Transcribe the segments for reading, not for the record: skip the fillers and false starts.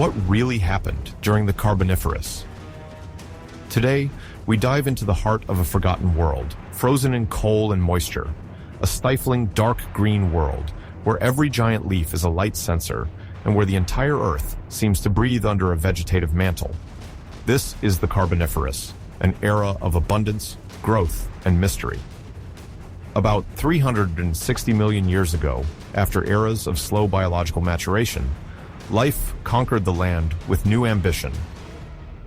What really happened during the Carboniferous? Today, we dive into the heart of a forgotten world, frozen in coal and moisture, a stifling dark green world where every giant leaf is a light sensor and where the entire Earth seems to breathe under a vegetative mantle. This is the Carboniferous, an era of abundance, growth, and mystery. About 360 million years ago, after eras of slow biological maturation, life conquered the land with new ambition.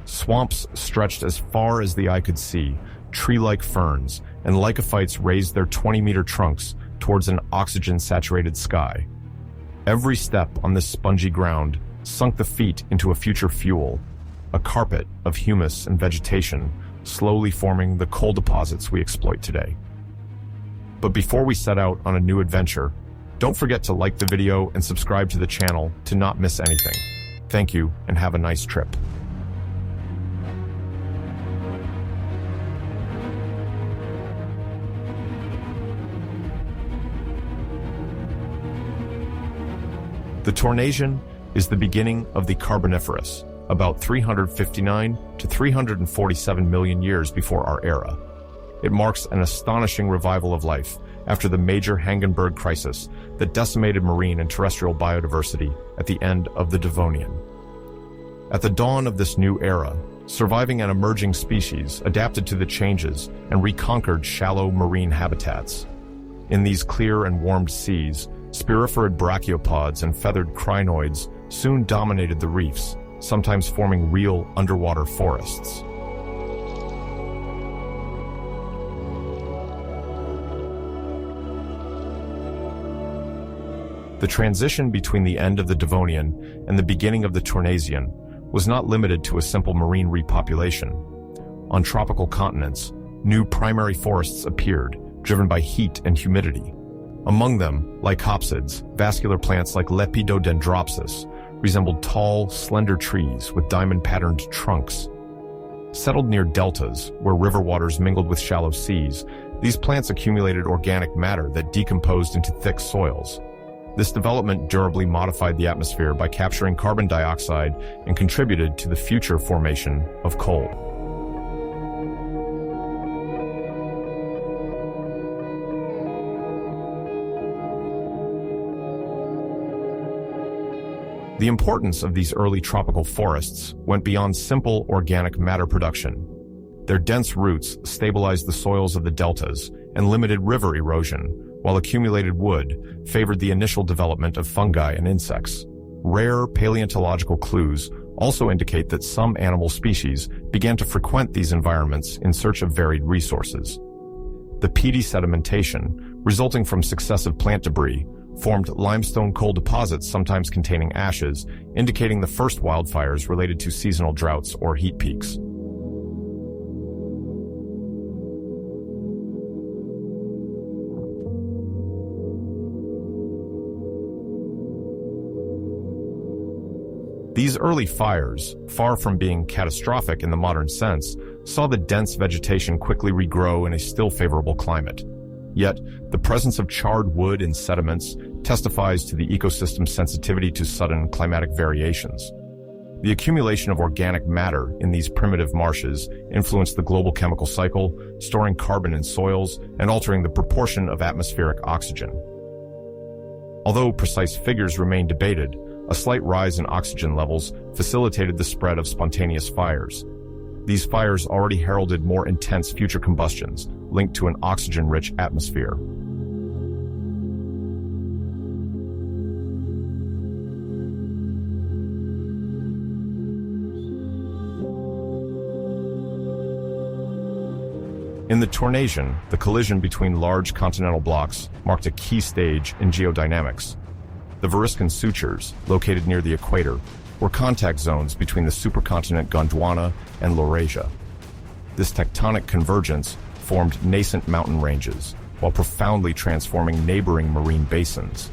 Swamps stretched as far as the eye could see, tree-like ferns, and lycophytes raised their 20-meter trunks towards an oxygen-saturated sky. Every step on this spongy ground sunk the feet into a future fuel, a carpet of humus and vegetation, slowly forming the coal deposits we exploit today. But before we set out on a new adventure, don't forget to like the video and subscribe to the channel to not miss anything. Thank you, and have a nice trip. The Tornation is the beginning of the Carboniferous, about 359 to 347 million years before our era. It marks an astonishing revival of life after the major Hangenberg crisis that decimated marine and terrestrial biodiversity at the end of the Devonian. At the dawn of this new era, surviving and emerging species adapted to the changes and reconquered shallow marine habitats. In these clear and warmed seas, spiriferid brachiopods and feathered crinoids soon dominated the reefs, sometimes forming real underwater forests. The transition between the end of the Devonian and the beginning of the Tornasian was not limited to a simple marine repopulation. On tropical continents, new primary forests appeared, driven by heat and humidity. Among them, lycopsids, vascular plants like Lepidodendropsis, resembled tall, slender trees with diamond-patterned trunks. Settled near deltas, where river waters mingled with shallow seas, these plants accumulated organic matter that decomposed into thick soils. This development durably modified the atmosphere by capturing carbon dioxide and contributed to the future formation of coal. The importance of these early tropical forests went beyond simple organic matter production. Their dense roots stabilized the soils of the deltas and limited river erosion, while accumulated wood favored the initial development of fungi and insects. Rare paleontological clues also indicate that some animal species began to frequent these environments in search of varied resources. The peaty sedimentation, resulting from successive plant debris, formed limestone coal deposits sometimes containing ashes, indicating the first wildfires related to seasonal droughts or heat peaks. These early fires, far from being catastrophic in the modern sense, saw the dense vegetation quickly regrow in a still favorable climate. Yet, the presence of charred wood in sediments testifies to the ecosystem's sensitivity to sudden climatic variations. The accumulation of organic matter in these primitive marshes influenced the global chemical cycle, storing carbon in soils and altering the proportion of atmospheric oxygen. Although precise figures remain debated, a slight rise in oxygen levels facilitated the spread of spontaneous fires. These fires already heralded more intense future combustions, linked to an oxygen-rich atmosphere. In the Tornasian, the collision between large continental blocks marked a key stage in geodynamics. The Variscan sutures, located near the equator, were contact zones between the supercontinent Gondwana and Laurasia. This tectonic convergence formed nascent mountain ranges, while profoundly transforming neighboring marine basins.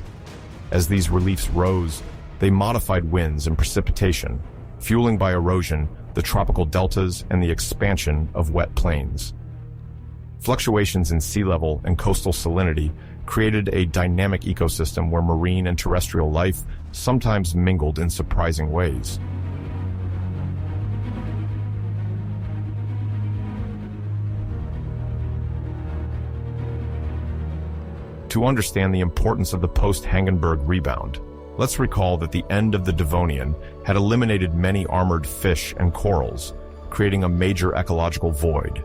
As these reliefs rose, they modified winds and precipitation, fueling by erosion the tropical deltas and the expansion of wet plains. Fluctuations in sea level and coastal salinity created a dynamic ecosystem where marine and terrestrial life sometimes mingled in surprising ways. To understand the importance of the post-Hagenberg rebound, let's recall that the end of the Devonian had eliminated many armored fish and corals, creating a major ecological void.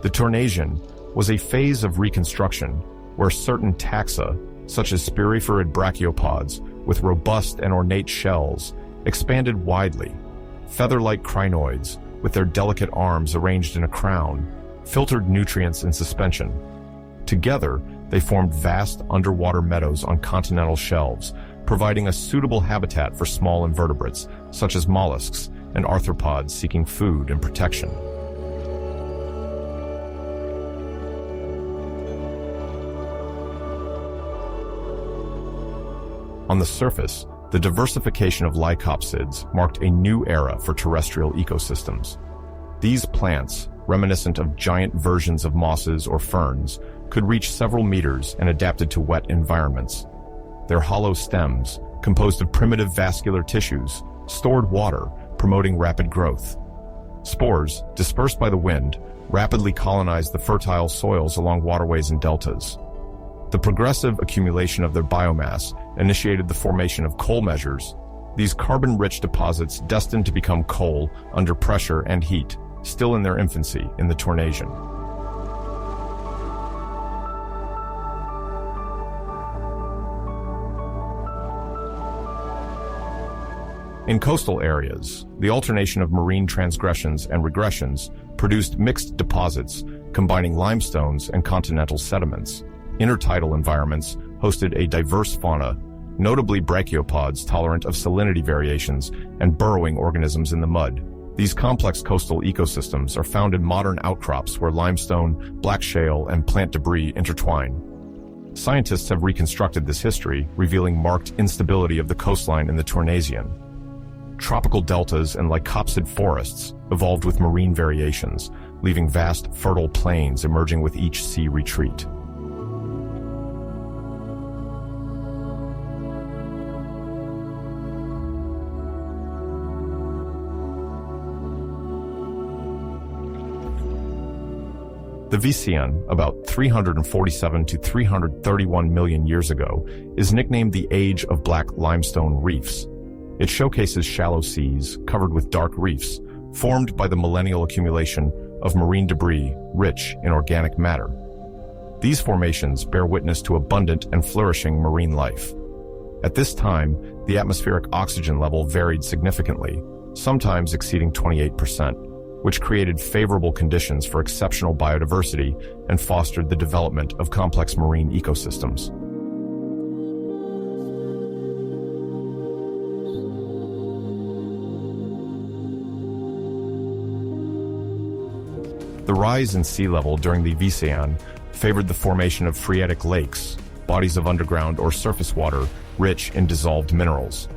The Tornation was a phase of reconstruction where certain taxa, such as spiriferid brachiopods with robust and ornate shells, expanded widely. Feather-like crinoids, with their delicate arms arranged in a crown, filtered nutrients in suspension. Together, they formed vast underwater meadows on continental shelves, providing a suitable habitat for small invertebrates, such as mollusks and arthropods seeking food and protection. On the surface, the diversification of lycopsids marked a new era for terrestrial ecosystems. These plants, reminiscent of giant versions of mosses or ferns, could reach several meters and adapted to wet environments. Their hollow stems, composed of primitive vascular tissues, stored water, promoting rapid growth. Spores, dispersed by the wind, rapidly colonized the fertile soils along waterways and deltas. The progressive accumulation of their biomass initiated the formation of coal measures, these carbon-rich deposits destined to become coal under pressure and heat, still in their infancy in the Tornation. In coastal areas, the alternation of marine transgressions and regressions produced mixed deposits combining limestones and continental sediments. Intertidal environments hosted a diverse fauna, notably brachiopods tolerant of salinity variations and burrowing organisms in the mud. These complex coastal ecosystems are found in modern outcrops where limestone, black shale, and plant debris intertwine. Scientists have reconstructed this history, revealing marked instability of the coastline in the Tornasian. Tropical deltas and lycopsid forests evolved with marine variations, leaving vast, fertile plains emerging with each sea retreat. The Visan, about 347 to 331 million years ago, is nicknamed the Age of Black Limestone Reefs. It showcases shallow seas covered with dark reefs, formed by the millennial accumulation of marine debris rich in organic matter. These formations bear witness to abundant and flourishing marine life. At this time, the atmospheric oxygen level varied significantly, sometimes exceeding 28%, which created favorable conditions for exceptional biodiversity and fostered the development of complex marine ecosystems. The rise in sea level during the Visan favored the formation of phreatic lakes, bodies of underground or surface water rich in dissolved minerals.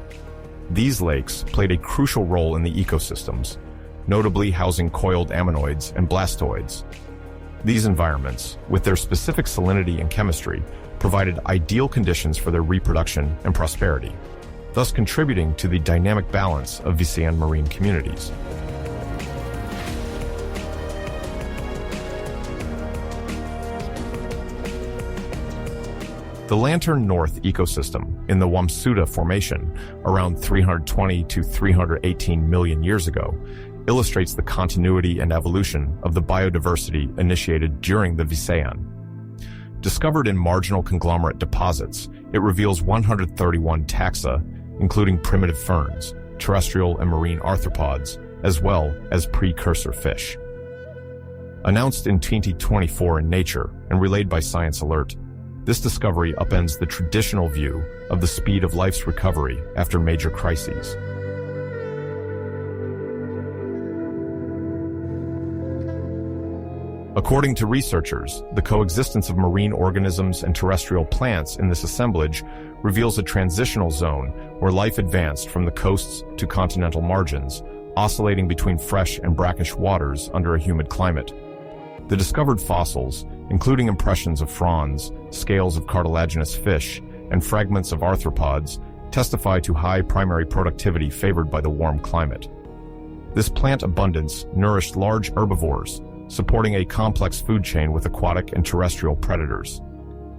These lakes played a crucial role in the ecosystems, notably housing coiled ammonoids and blastoids. These environments, with their specific salinity and chemistry, provided ideal conditions for their reproduction and prosperity, thus contributing to the dynamic balance of Visan marine communities. The Lantern North ecosystem in the Wamsuta Formation, around 320 to 318 million years ago, illustrates the continuity and evolution of the biodiversity initiated during the Visan. Discovered in marginal conglomerate deposits, it reveals 131 taxa, including primitive ferns, terrestrial and marine arthropods, as well as precursor fish. Announced in 2024 in Nature and relayed by Science Alert, this discovery upends the traditional view of the speed of life's recovery after major crises. According to researchers, the coexistence of marine organisms and terrestrial plants in this assemblage reveals a transitional zone where life advanced from the coasts to continental margins, oscillating between fresh and brackish waters under a humid climate. The discovered fossils including impressions of fronds, scales of cartilaginous fish, and fragments of arthropods, testify to high primary productivity favored by the warm climate. This plant abundance nourished large herbivores, supporting a complex food chain with aquatic and terrestrial predators.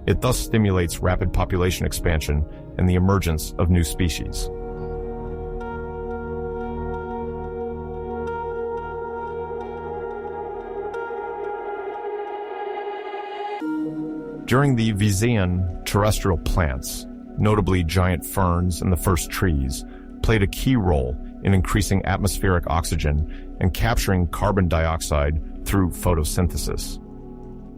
It thus stimulates rapid population expansion and the emergence of new species. During the Visan, terrestrial plants, notably giant ferns and the first trees, played a key role in increasing atmospheric oxygen and capturing carbon dioxide through photosynthesis.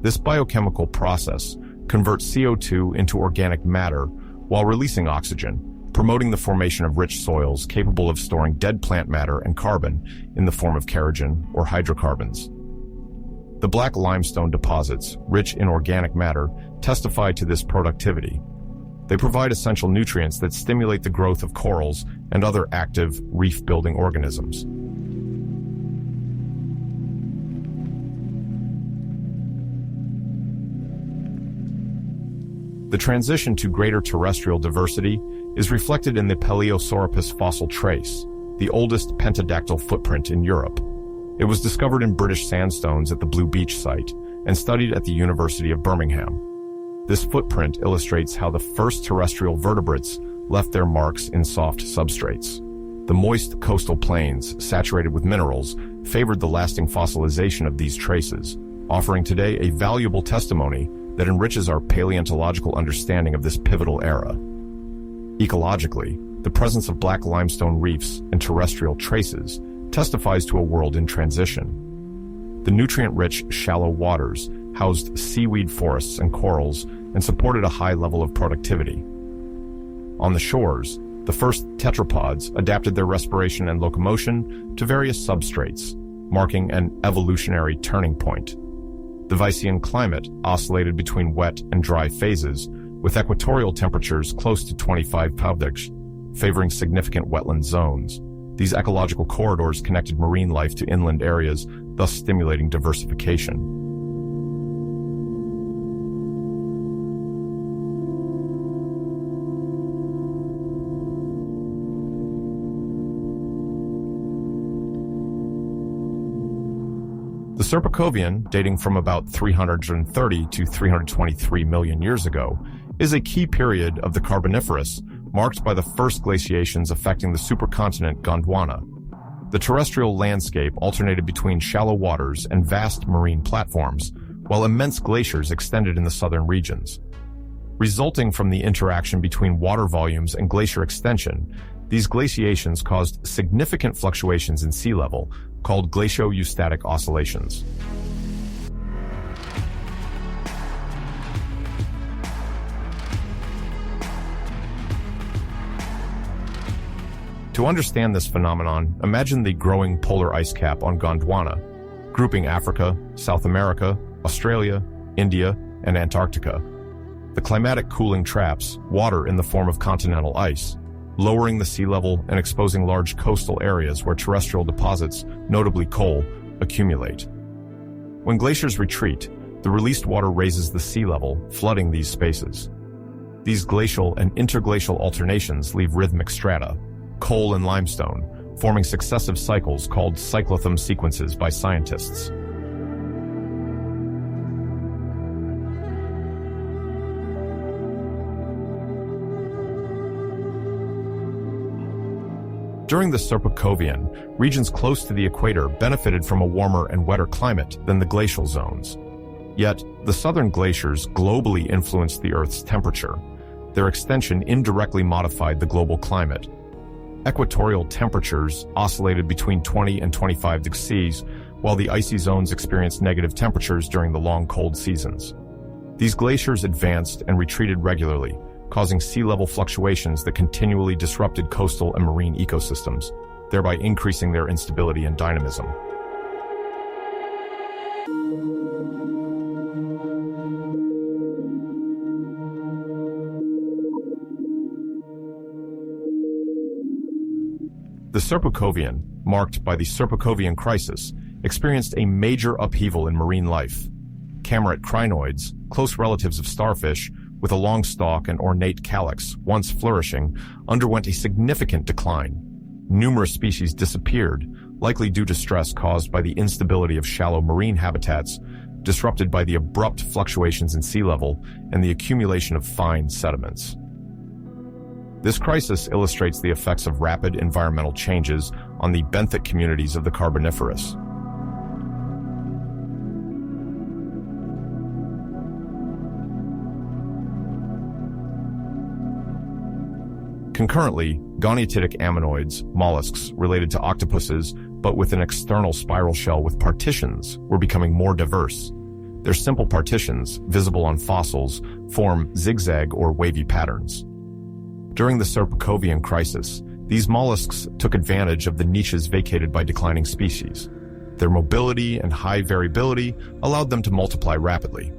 This biochemical process converts CO2 into organic matter while releasing oxygen, promoting the formation of rich soils capable of storing dead plant matter and carbon in the form of kerogen or hydrocarbons. The black limestone deposits, rich in organic matter, testify to this productivity. They provide essential nutrients that stimulate the growth of corals and other active reef-building organisms. The transition to greater terrestrial diversity is reflected in the Paleosauropus fossil trace, the oldest pentadactyl footprint in Europe. It was discovered in British sandstones at the Blue Beach site and studied at the University of Birmingham. This footprint illustrates how the first terrestrial vertebrates left their marks in soft substrates. The moist coastal plains, saturated with minerals, favored the lasting fossilization of these traces, offering today a valuable testimony that enriches our paleontological understanding of this pivotal era. Ecologically, the presence of black limestone reefs and terrestrial traces testifies to a world in transition. The nutrient-rich, shallow waters housed seaweed forests and corals and supported a high level of productivity. On the shores, the first tetrapods adapted their respiration and locomotion to various substrates, marking an evolutionary turning point. The Visan climate oscillated between wet and dry phases, with equatorial temperatures close to 25 Celsius, favoring significant wetland zones. These ecological corridors connected marine life to inland areas, thus stimulating diversification. The Serpovian, dating from about 330 to 323 million years ago, is a key period of the Carboniferous, marked by the first glaciations affecting the supercontinent Gondwana. The terrestrial landscape alternated between shallow waters and vast marine platforms, while immense glaciers extended in the southern regions. Resulting from the interaction between water volumes and glacier extension, these glaciations caused significant fluctuations in sea level, called glacial-eustatic oscillations. To understand this phenomenon, imagine the growing polar ice cap on Gondwana, grouping Africa, South America, Australia, India, and Antarctica. The climatic cooling traps water in the form of continental ice, lowering the sea level and exposing large coastal areas where terrestrial deposits, notably coal, accumulate. When glaciers retreat, the released water raises the sea level, flooding these spaces. These glacial and interglacial alternations leave rhythmic strata, coal and limestone, forming successive cycles called cyclothem sequences by scientists. During the Serpovian, regions close to the equator benefited from a warmer and wetter climate than the glacial zones. Yet, the southern glaciers globally influenced the Earth's temperature. Their extension indirectly modified the global climate. Equatorial temperatures oscillated between 20 and 25 degrees, while the icy zones experienced negative temperatures during the long cold seasons. These glaciers advanced and retreated regularly, causing sea level fluctuations that continually disrupted coastal and marine ecosystems, thereby increasing their instability and dynamism. The Serpovian, marked by the Serpovian crisis, experienced a major upheaval in marine life. Camerat crinoids, close relatives of starfish, with a long stalk and ornate calyx, once flourishing, underwent a significant decline. Numerous species disappeared, likely due to stress caused by the instability of shallow marine habitats, disrupted by the abrupt fluctuations in sea level and the accumulation of fine sediments. This crisis illustrates the effects of rapid environmental changes on the benthic communities of the Carboniferous. Concurrently, goniotitic ammonoids, mollusks related to octopuses, but with an external spiral shell with partitions, were becoming more diverse. Their simple partitions, visible on fossils, form zigzag or wavy patterns. During the Serpovian crisis, these mollusks took advantage of the niches vacated by declining species. Their mobility and high variability allowed them to multiply rapidly.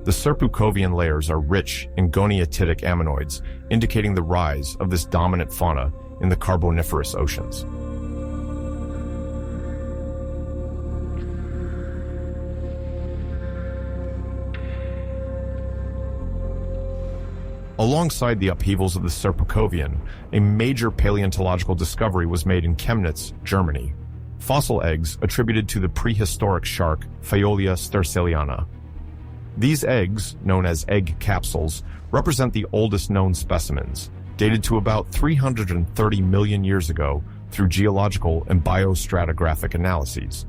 The Serpovian layers are rich in goniotitic ammonoids, indicating the rise of this dominant fauna in the Carboniferous oceans. Alongside the upheavals of the Serpovian, a major paleontological discovery was made in Chemnitz, Germany. Fossil eggs attributed to the prehistoric shark Phaeolia sterceliana. These eggs, known as egg capsules, represent the oldest known specimens, dated to about 330 million years ago through geological and biostratigraphic analyses.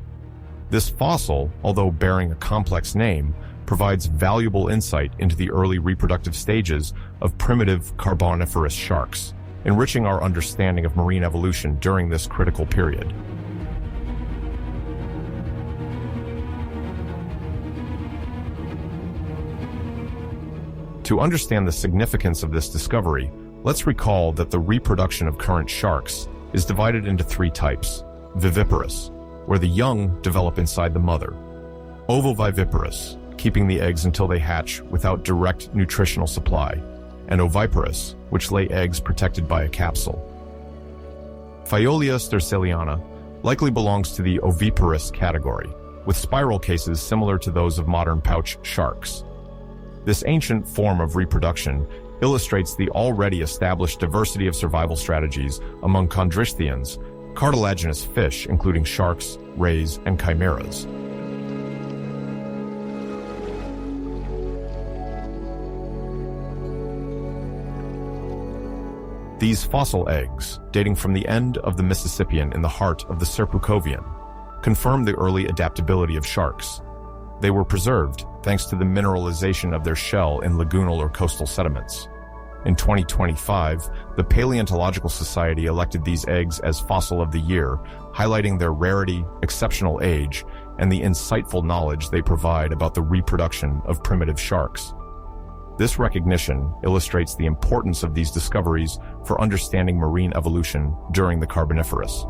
This fossil, although bearing a complex name, provides valuable insight into the early reproductive stages of primitive Carboniferous sharks, enriching our understanding of marine evolution during this critical period. To understand the significance of this discovery, let's recall that the reproduction of current sharks is divided into three types: viviparous, where the young develop inside the mother; ovoviviparous, keeping the eggs until they hatch without direct nutritional supply; and oviparous, which lay eggs protected by a capsule. Phaeolia sterceliana likely belongs to the oviparous category, with spiral cases similar to those of modern pouch sharks. This ancient form of reproduction illustrates the already established diversity of survival strategies among chondrichthyans, cartilaginous fish including sharks, rays, and chimeras. These fossil eggs, dating from the end of the Mississippian in the heart of the Serpovian, confirm the early adaptability of sharks. They were preserved thanks to the mineralization of their shell in lagoonal or coastal sediments. In 2025, the Paleontological Society elected these eggs as Fossil of the Year, highlighting their rarity, exceptional age, and the insightful knowledge they provide about the reproduction of primitive sharks. This recognition illustrates the importance of these discoveries for understanding marine evolution during the Carboniferous.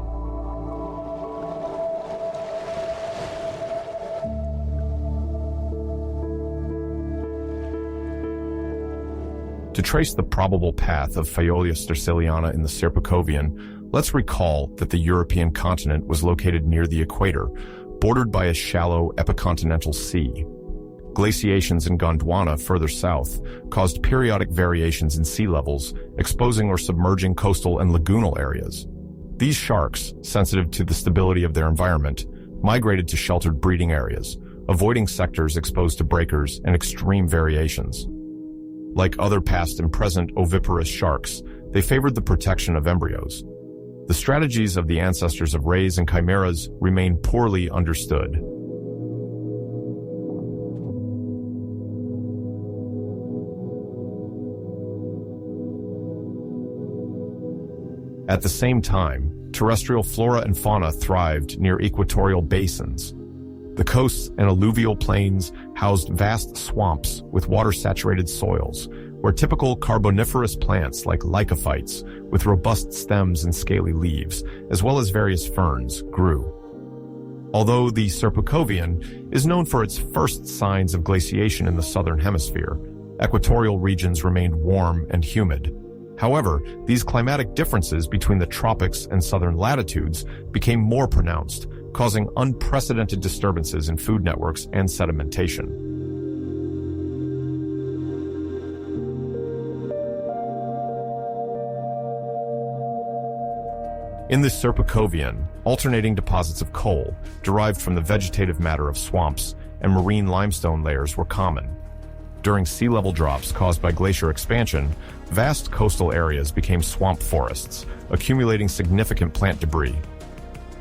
To trace the probable path of Phaeolia sterceliana in the Serpovian, let's recall that the European continent was located near the equator, bordered by a shallow epicontinental sea. Glaciations in Gondwana further south caused periodic variations in sea levels, exposing or submerging coastal and lagoonal areas. These sharks, sensitive to the stability of their environment, migrated to sheltered breeding areas, avoiding sectors exposed to breakers and extreme variations. Like other past and present oviparous sharks, they favored the protection of embryos. The strategies of the ancestors of rays and chimeras remain poorly understood. At the same time, terrestrial flora and fauna thrived near equatorial basins. The coasts and alluvial plains housed vast swamps with water-saturated soils, where typical carboniferous plants like lycophytes, with robust stems and scaly leaves, as well as various ferns, grew. Although the Serpovian is known for its first signs of glaciation in the southern hemisphere, equatorial regions remained warm and humid. However, these climatic differences between the tropics and southern latitudes became more pronounced, causing unprecedented disturbances in food networks and sedimentation. In the Serpovian, alternating deposits of coal, derived from the vegetative matter of swamps and marine limestone layers, were common. During sea level drops caused by glacier expansion, vast coastal areas became swamp forests, accumulating significant plant debris.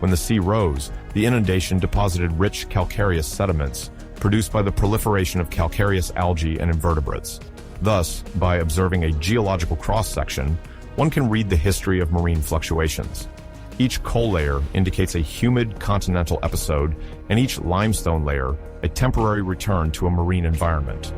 When the sea rose, the inundation deposited rich calcareous sediments produced by the proliferation of calcareous algae and invertebrates. Thus, by observing a geological cross-section, one can read the history of marine fluctuations. Each coal layer indicates a humid continental episode, and each limestone layer a temporary return to a marine environment.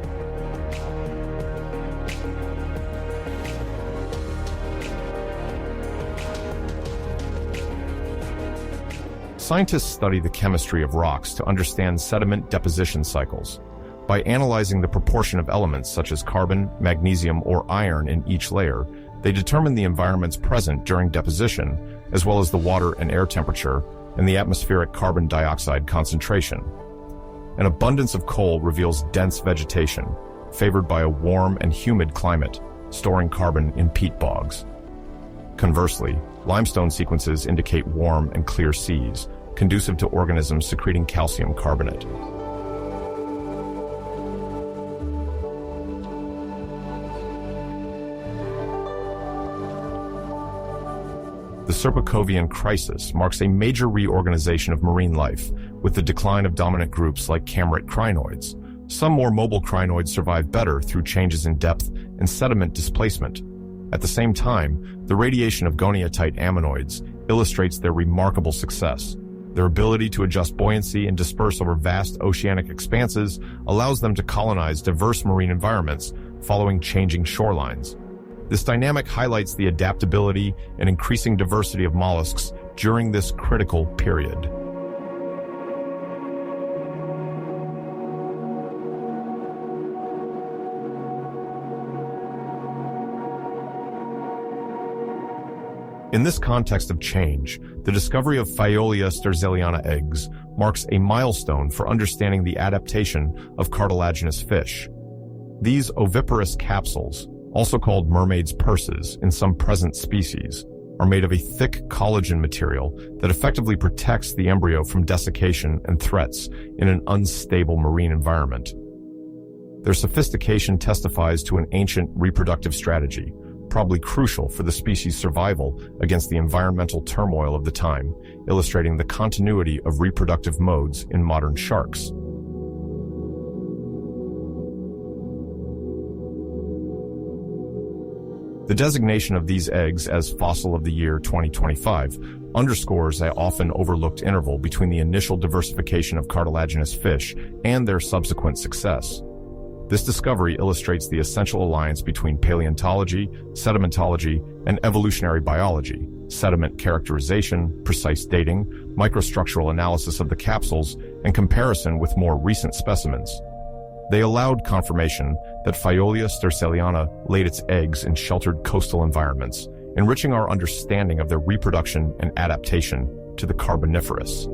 Scientists study the chemistry of rocks to understand sediment deposition cycles. By analyzing the proportion of elements such as carbon, magnesium, or iron in each layer, they determine the environments present during deposition, as well as the water and air temperature and the atmospheric carbon dioxide concentration. An abundance of coal reveals dense vegetation, favored by a warm and humid climate, storing carbon in peat bogs. Conversely, limestone sequences indicate warm and clear seas, conducive to organisms secreting calcium carbonate. The Serpovian crisis marks a major reorganization of marine life, with the decline of dominant groups like chamorid crinoids. Some more mobile crinoids survive better through changes in depth and sediment displacement. At the same time, the radiation of goniatite ammonoids illustrates their remarkable success. Their ability to adjust buoyancy and disperse over vast oceanic expanses allows them to colonize diverse marine environments following changing shorelines. This dynamic highlights the adaptability and increasing diversity of mollusks during this critical period. In this context of change, the discovery of Phaeolia sterzelliana eggs marks a milestone for understanding the adaptation of cartilaginous fish. These oviparous capsules, also called mermaid's purses in some present species, are made of a thick collagen material that effectively protects the embryo from desiccation and threats in an unstable marine environment. Their sophistication testifies to an ancient reproductive strategy, probably crucial for the species' survival against the environmental turmoil of the time, illustrating the continuity of reproductive modes in modern sharks. The designation of these eggs as fossil of the year 2025 underscores the often overlooked interval between the initial diversification of cartilaginous fish and their subsequent success. This discovery illustrates the essential alliance between paleontology, sedimentology, and evolutionary biology, sediment characterization, precise dating, microstructural analysis of the capsules, and comparison with more recent specimens. They allowed confirmation that Phaeolia sterzelliana laid its eggs in sheltered coastal environments, enriching our understanding of their reproduction and adaptation to the Carboniferous.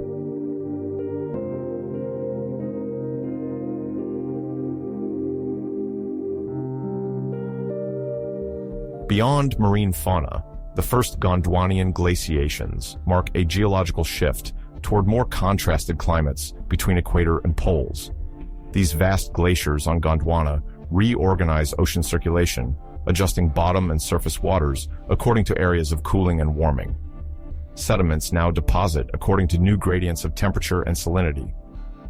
Beyond marine fauna, the first Gondwanian glaciations mark a geological shift toward more contrasted climates between equator and poles. These vast glaciers on Gondwana reorganize ocean circulation, adjusting bottom and surface waters according to areas of cooling and warming. Sediments now deposit according to new gradients of temperature and salinity.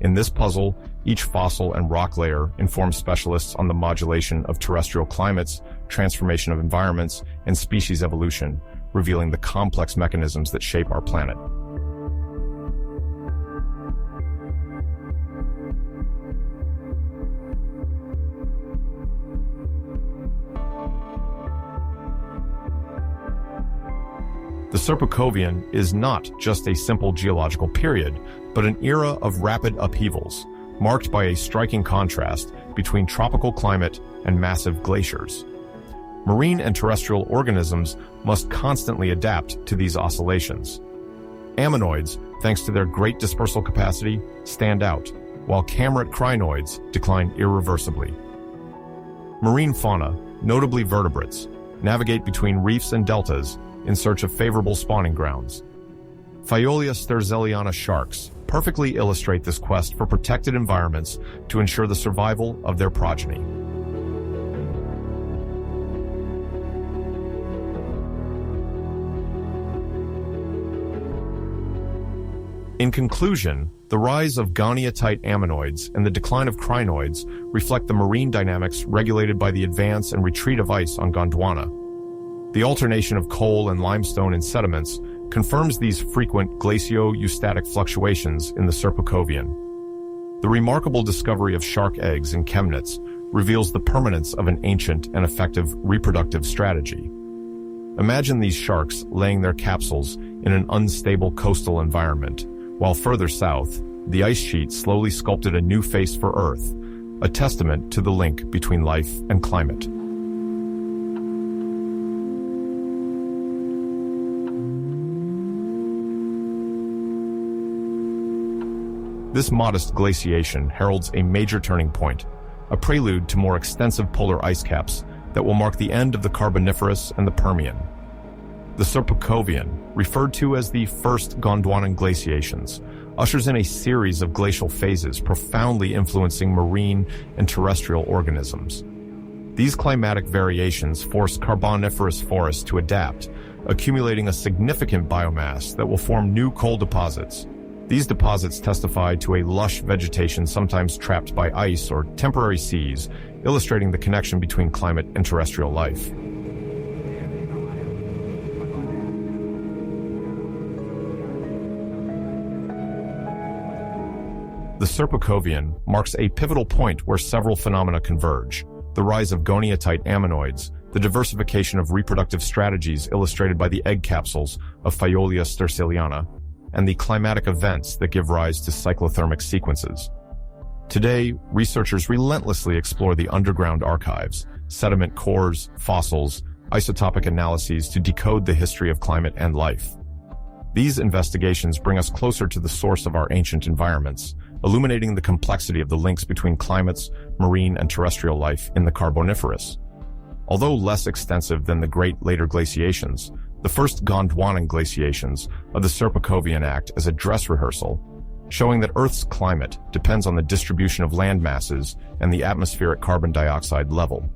In this puzzle, each fossil and rock layer informs specialists on the modulation of terrestrial climates, transformation of environments, and species evolution, revealing the complex mechanisms that shape our planet. The Serpovian is not just a simple geological period, but an era of rapid upheavals, marked by a striking contrast between tropical climate and massive glaciers. Marine and terrestrial organisms must constantly adapt to these oscillations. Ammonoids, thanks to their great dispersal capacity, stand out, while chamorid crinoids decline irreversibly. Marine fauna, notably vertebrates, navigate between reefs and deltas, in search of favorable spawning grounds. Phaeolia sterzelliana sharks perfectly illustrate this quest for protected environments to ensure the survival of their progeny. In conclusion, the rise of goniatite ammonoids and the decline of crinoids reflect the marine dynamics regulated by the advance and retreat of ice on Gondwana. The alternation of coal and limestone in sediments confirms these frequent glacio-eustatic fluctuations in the Serpovian. The remarkable discovery of shark eggs in Chemnitz reveals the permanence of an ancient and effective reproductive strategy. Imagine these sharks laying their capsules in an unstable coastal environment, while further south, the ice sheet slowly sculpted a new face for Earth, a testament to the link between life and climate. This modest glaciation heralds a major turning point, a prelude to more extensive polar ice caps that will mark the end of the Carboniferous and the Permian. The Serpovian, referred to as the first Gondwanan glaciations, ushers in a series of glacial phases profoundly influencing marine and terrestrial organisms. These climatic variations force Carboniferous forests to adapt, accumulating a significant biomass that will form new coal deposits. These deposits testify to a lush vegetation sometimes trapped by ice or temporary seas, illustrating the connection between climate and terrestrial life. The Serpovian marks a pivotal point where several phenomena converge: the rise of goniatite ammonoids, the diversification of reproductive strategies illustrated by the egg capsules of Phaeolia sterzelliana, and the climatic events that give rise to cyclothermic sequences. Today, researchers relentlessly explore the underground archives, sediment cores, fossils, isotopic analyses to decode the history of climate and life. These investigations bring us closer to the source of our ancient environments, illuminating the complexity of the links between climates, marine and terrestrial life in the Carboniferous. Although less extensive than the great later glaciations, the first Gondwanan glaciations of the Serpovian act as a dress rehearsal, showing that Earth's climate depends on the distribution of land masses and the atmospheric carbon dioxide level.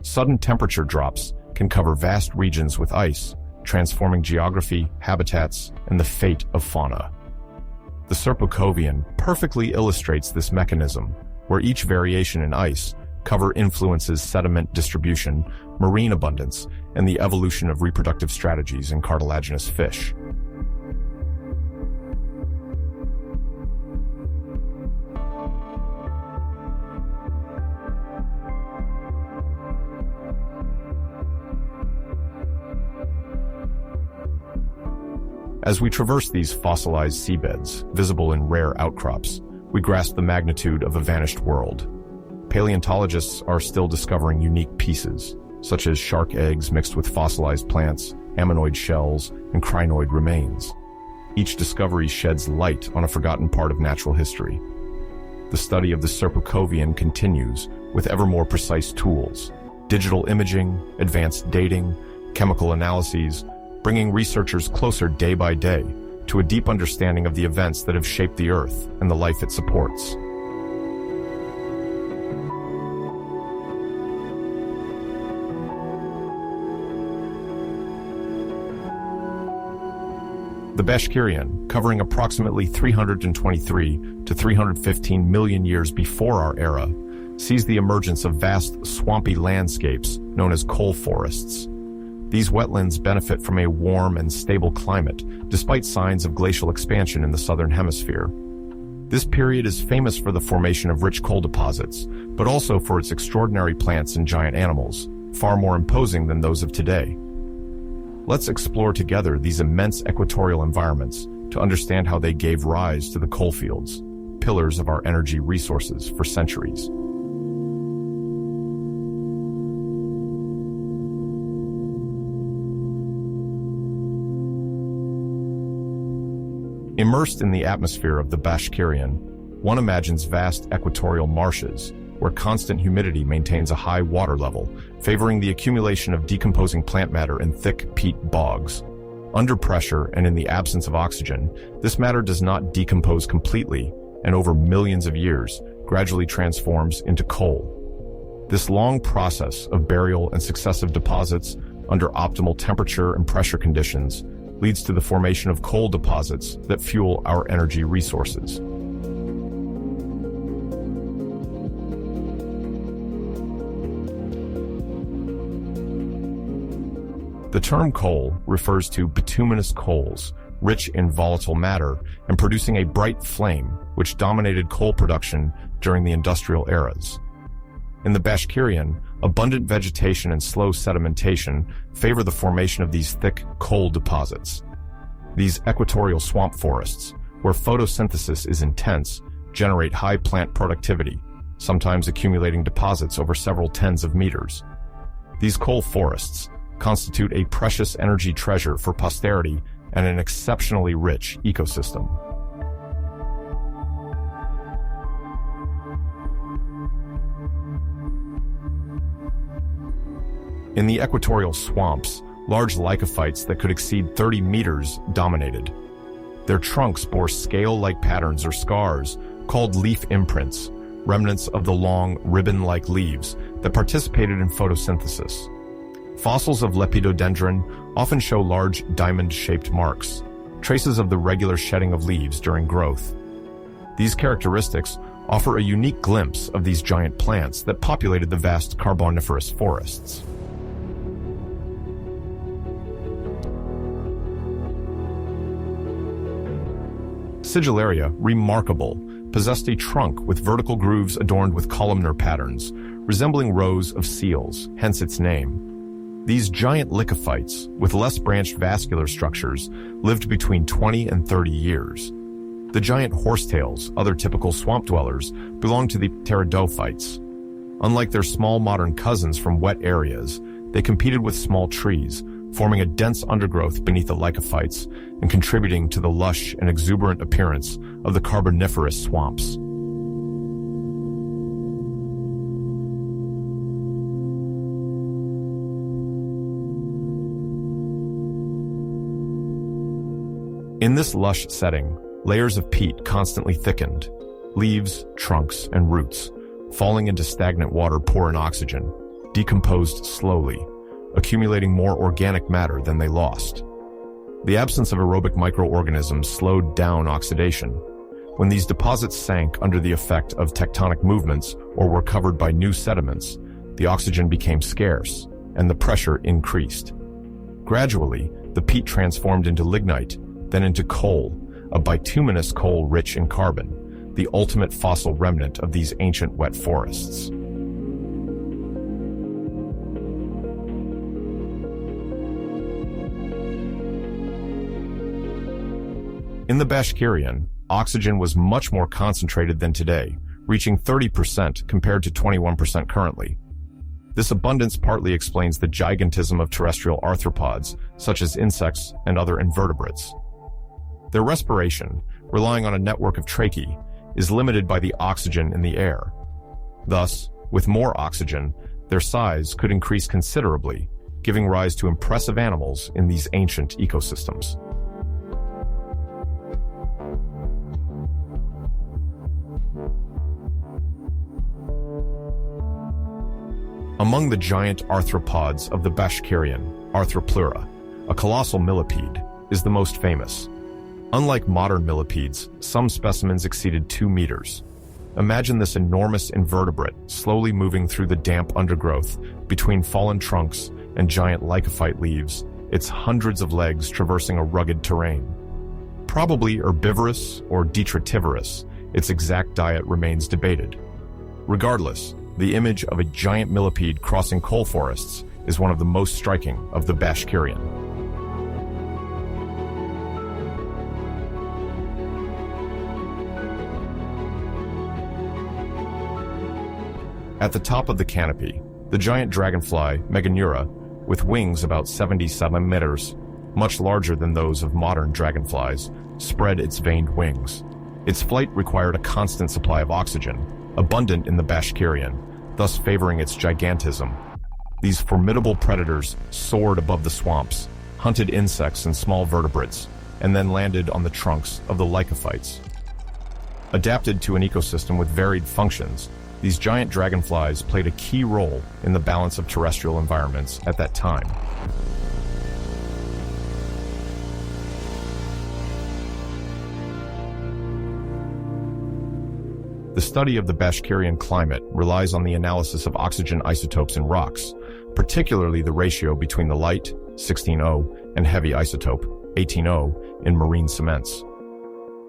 Sudden temperature drops can cover vast regions with ice, transforming geography, habitats, and the fate of fauna. The Serpovian perfectly illustrates this mechanism, where each variation in ice cover influences sediment distribution, marine abundance, and the evolution of reproductive strategies in cartilaginous fish. As we traverse these fossilized seabeds, visible in rare outcrops, we grasp the magnitude of a vanished world. Paleontologists are still discovering unique pieces, such as shark eggs mixed with fossilized plants, ammonoid shells, and crinoid remains. Each discovery sheds light on a forgotten part of natural history. The study of the Serpovian continues with ever more precise tools: digital imaging, advanced dating, chemical analyses, bringing researchers closer day by day to a deep understanding of the events that have shaped the Earth and the life it supports. The Basheran, covering approximately 323 to 315 million years before our era, sees the emergence of vast swampy landscapes known as coal forests. These wetlands benefit from a warm and stable climate, despite signs of glacial expansion in the southern hemisphere. This period is famous for the formation of rich coal deposits, but also for its extraordinary plants and giant animals, far more imposing than those of today. Let's explore together these immense equatorial environments to understand how they gave rise to the coalfields, pillars of our energy resources for centuries. Immersed in the atmosphere of the Basheran, one imagines vast equatorial marshes, where constant humidity maintains a high water level, favoring the accumulation of decomposing plant matter in thick peat bogs. Under pressure and in the absence of oxygen, this matter does not decompose completely, and over millions of years, gradually transforms into coal. This long process of burial and successive deposits under optimal temperature and pressure conditions leads to the formation of coal deposits that fuel our energy resources. The term coal refers to bituminous coals, rich in volatile matter and producing a bright flame, which dominated coal production during the industrial eras. In the Basheran, abundant vegetation and slow sedimentation favor the formation of these thick coal deposits. These equatorial swamp forests, where photosynthesis is intense, generate high plant productivity, sometimes accumulating deposits over several tens of meters. These coal forests constitute a precious energy treasure for posterity and an exceptionally rich ecosystem. In the equatorial swamps, large lycophytes that could exceed 30 meters dominated. Their trunks bore scale-like patterns or scars called leaf imprints, remnants of the long, ribbon-like leaves that participated in photosynthesis. Fossils of Lepidodendron often show large diamond-shaped marks, traces of the regular shedding of leaves during growth. These characteristics offer a unique glimpse of these giant plants that populated the vast Carboniferous forests. Sigillaria, remarkable, possessed a trunk with vertical grooves adorned with columnar patterns, resembling rows of seals, hence its name. These giant lycophytes, with less branched vascular structures, lived between 20 and 30 years. The giant horsetails, other typical swamp dwellers, belong to the pteridophytes. Unlike their small modern cousins from wet areas, they competed with small trees, forming a dense undergrowth beneath the lycophytes and contributing to the lush and exuberant appearance of the Carboniferous swamps. In this lush setting, layers of peat constantly thickened. Leaves, trunks, and roots, falling into stagnant water poor in oxygen, decomposed slowly, accumulating more organic matter than they lost. The absence of aerobic microorganisms slowed down oxidation. When these deposits sank under the effect of tectonic movements or were covered by new sediments, the oxygen became scarce and the pressure increased. Gradually, the peat transformed into lignite, then into coal, a bituminous coal rich in carbon, the ultimate fossil remnant of these ancient wet forests. In the Basheran, oxygen was much more concentrated than today, reaching 30% compared to 21% currently. This abundance partly explains the gigantism of terrestrial arthropods, such as insects and other invertebrates. Their respiration, relying on a network of tracheae, is limited by the oxygen in the air. Thus, with more oxygen, their size could increase considerably, giving rise to impressive animals in these ancient ecosystems. Among the giant arthropods of the Basheran, Arthropleura, a colossal millipede, is the most famous. Unlike modern millipedes, some specimens exceeded 2 meters. Imagine this enormous invertebrate slowly moving through the damp undergrowth between fallen trunks and giant lycophyte leaves, its hundreds of legs traversing a rugged terrain. Probably herbivorous or detritivorous, its exact diet remains debated. Regardless, the image of a giant millipede crossing coal forests is one of the most striking of the Basheran. At the top of the canopy, the giant dragonfly, Meganeura, with wings about 77 meters, much larger than those of modern dragonflies, spread its veined wings. Its flight required a constant supply of oxygen, abundant in the Basheran, thus favoring its gigantism. These formidable predators soared above the swamps, hunted insects and small vertebrates, and then landed on the trunks of the lycophytes. Adapted to an ecosystem with varied functions, these giant dragonflies played a key role in the balance of terrestrial environments at that time. The study of the Basheran climate relies on the analysis of oxygen isotopes in rocks, particularly the ratio between the light, 16O, and heavy isotope, 18O, in marine cements.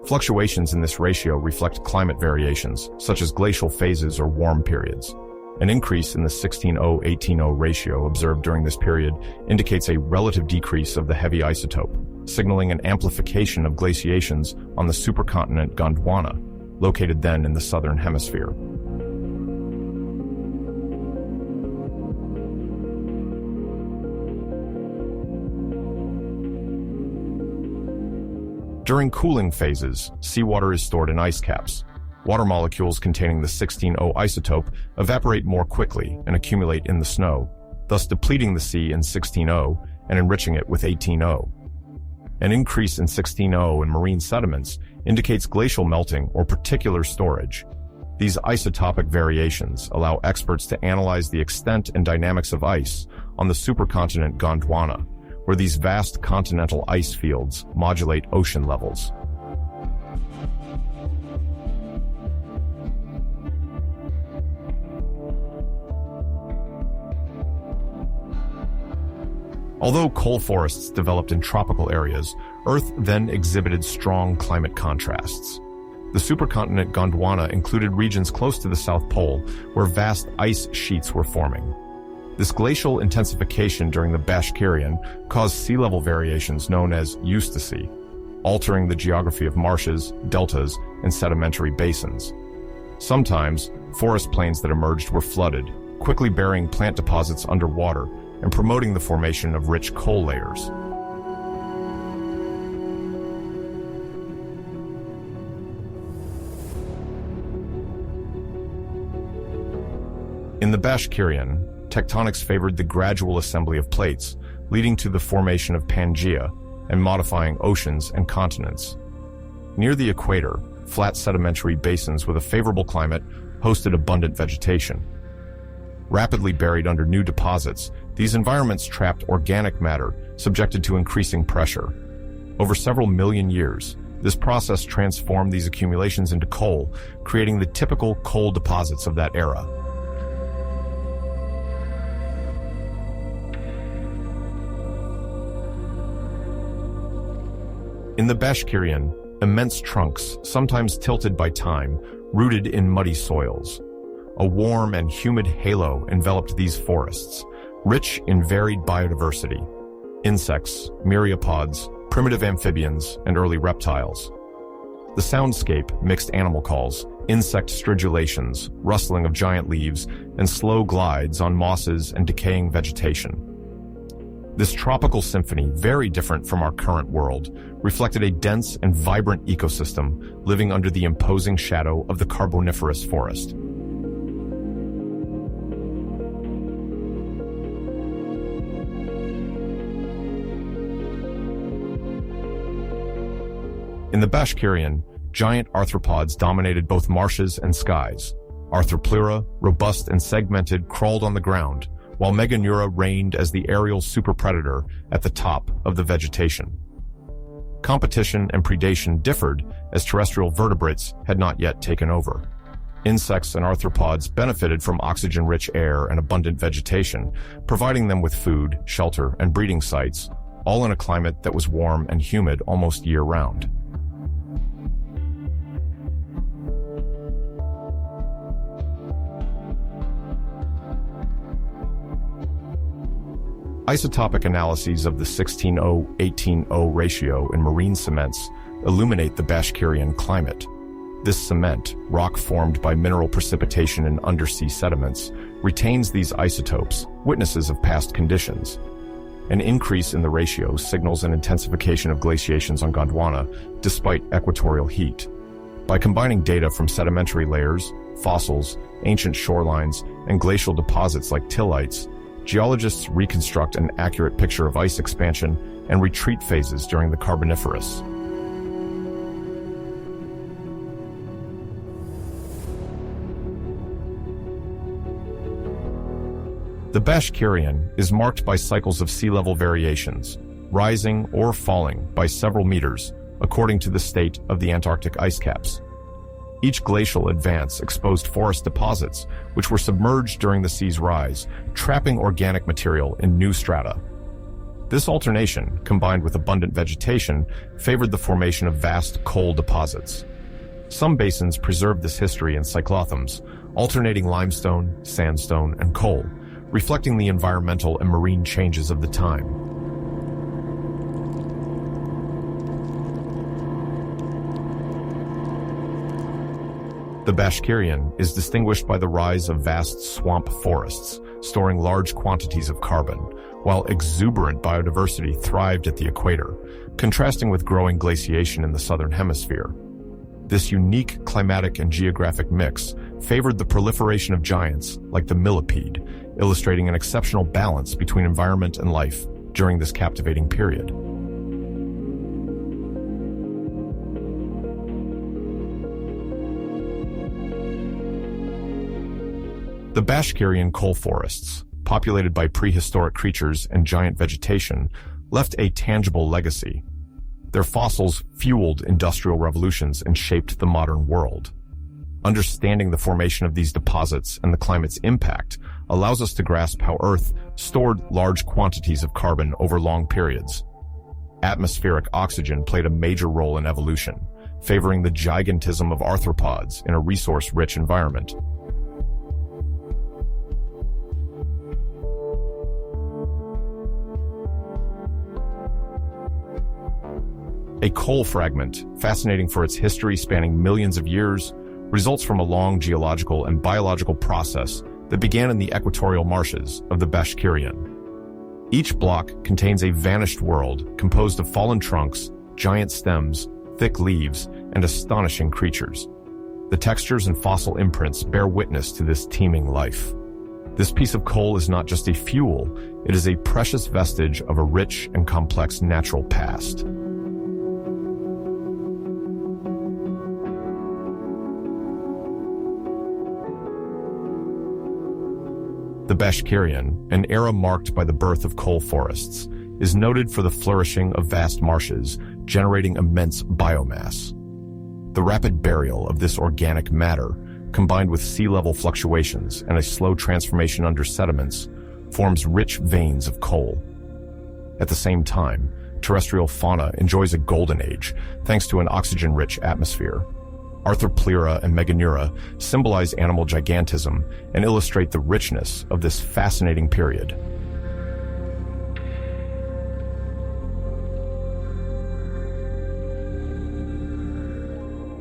Fluctuations in this ratio reflect climate variations, such as glacial phases or warm periods. An increase in the 16O-18O ratio observed during this period indicates a relative decrease of the heavy isotope, signaling an amplification of glaciations on the supercontinent Gondwana, located then in the southern hemisphere. During cooling phases, seawater is stored in ice caps. Water molecules containing the 16O isotope evaporate more quickly and accumulate in the snow, thus depleting the sea in 16O and enriching it with 18O. An increase in 16O in marine sediments indicates glacial melting or particular storage. These isotopic variations allow experts to analyze the extent and dynamics of ice on the supercontinent Gondwana, where these vast continental ice fields modulate ocean levels. Although coal forests developed in tropical areas, Earth then exhibited strong climate contrasts. The supercontinent Gondwana included regions close to the South Pole, where vast ice sheets were forming. This glacial intensification during the Basheran caused sea level variations known as eustasy, altering the geography of marshes, deltas, and sedimentary basins. Sometimes, forest plains that emerged were flooded, quickly burying plant deposits underwater and promoting the formation of rich coal layers. In the Basheran, tectonics favored the gradual assembly of plates, leading to the formation of Pangaea and modifying oceans and continents. Near the equator, flat sedimentary basins with a favorable climate hosted abundant vegetation. Rapidly buried under new deposits, these environments trapped organic matter subjected to increasing pressure. Over several million years, this process transformed these accumulations into coal, creating the typical coal deposits of that era. In the Basheran, immense trunks, sometimes tilted by time, rooted in muddy soils. A warm and humid halo enveloped these forests, rich in varied biodiversity: insects, myriapods, primitive amphibians, and early reptiles. The soundscape mixed animal calls, insect stridulations, rustling of giant leaves, and slow glides on mosses and decaying vegetation. This tropical symphony, very different from our current world, reflected a dense and vibrant ecosystem living under the imposing shadow of the Carboniferous forest. In the Basheran, giant arthropods dominated both marshes and skies. Arthropleura, robust and segmented, crawled on the ground, while Meganeura reigned as the aerial superpredator at the top of the vegetation. Competition and predation differed as terrestrial vertebrates had not yet taken over. Insects and arthropods benefited from oxygen-rich air and abundant vegetation, providing them with food, shelter, and breeding sites, all in a climate that was warm and humid almost year-round. Isotopic analyses of the 16O-18O ratio in marine cements illuminate the Basheran climate. This cement, rock formed by mineral precipitation in undersea sediments, retains these isotopes, witnesses of past conditions. An increase in the ratio signals an intensification of glaciations on Gondwana despite equatorial heat. By combining data from sedimentary layers, fossils, ancient shorelines, and glacial deposits like tillites, geologists reconstruct an accurate picture of ice expansion and retreat phases during the Carboniferous. The Basheran is marked by cycles of sea level variations, rising or falling by several meters according to the state of the Antarctic ice caps. Each glacial advance exposed forest deposits, which were submerged during the sea's rise, trapping organic material in new strata. This alternation, combined with abundant vegetation, favored the formation of vast coal deposits. Some basins preserved this history in cyclothams, alternating limestone, sandstone, and coal, reflecting the environmental and marine changes of the time. The Basheran is distinguished by the rise of vast swamp forests, storing large quantities of carbon, while exuberant biodiversity thrived at the equator, contrasting with growing glaciation in the southern hemisphere. This unique climatic and geographic mix favored the proliferation of giants like the millipede, illustrating an exceptional balance between environment and life during this captivating period. The Basheran coal forests, populated by prehistoric creatures and giant vegetation, left a tangible legacy. Their fossils fueled industrial revolutions and shaped the modern world. Understanding the formation of these deposits and the climate's impact allows us to grasp how Earth stored large quantities of carbon over long periods. Atmospheric oxygen played a major role in evolution, favoring the gigantism of arthropods in a resource-rich environment. A coal fragment, fascinating for its history spanning millions of years, results from a long geological and biological process that began in the equatorial marshes of the Basheran. Each block contains a vanished world composed of fallen trunks, giant stems, thick leaves, and astonishing creatures. The textures and fossil imprints bear witness to this teeming life. This piece of coal is not just a fuel, it is a precious vestige of a rich and complex natural past. The Basheran, an era marked by the birth of coal forests, is noted for the flourishing of vast marshes, generating immense biomass. The rapid burial of this organic matter, combined with sea level fluctuations and a slow transformation under sediments, forms rich veins of coal. At the same time, terrestrial fauna enjoys a golden age thanks to an oxygen-rich atmosphere. Arthropods and Meganeura symbolize animal gigantism and illustrate the richness of this fascinating period.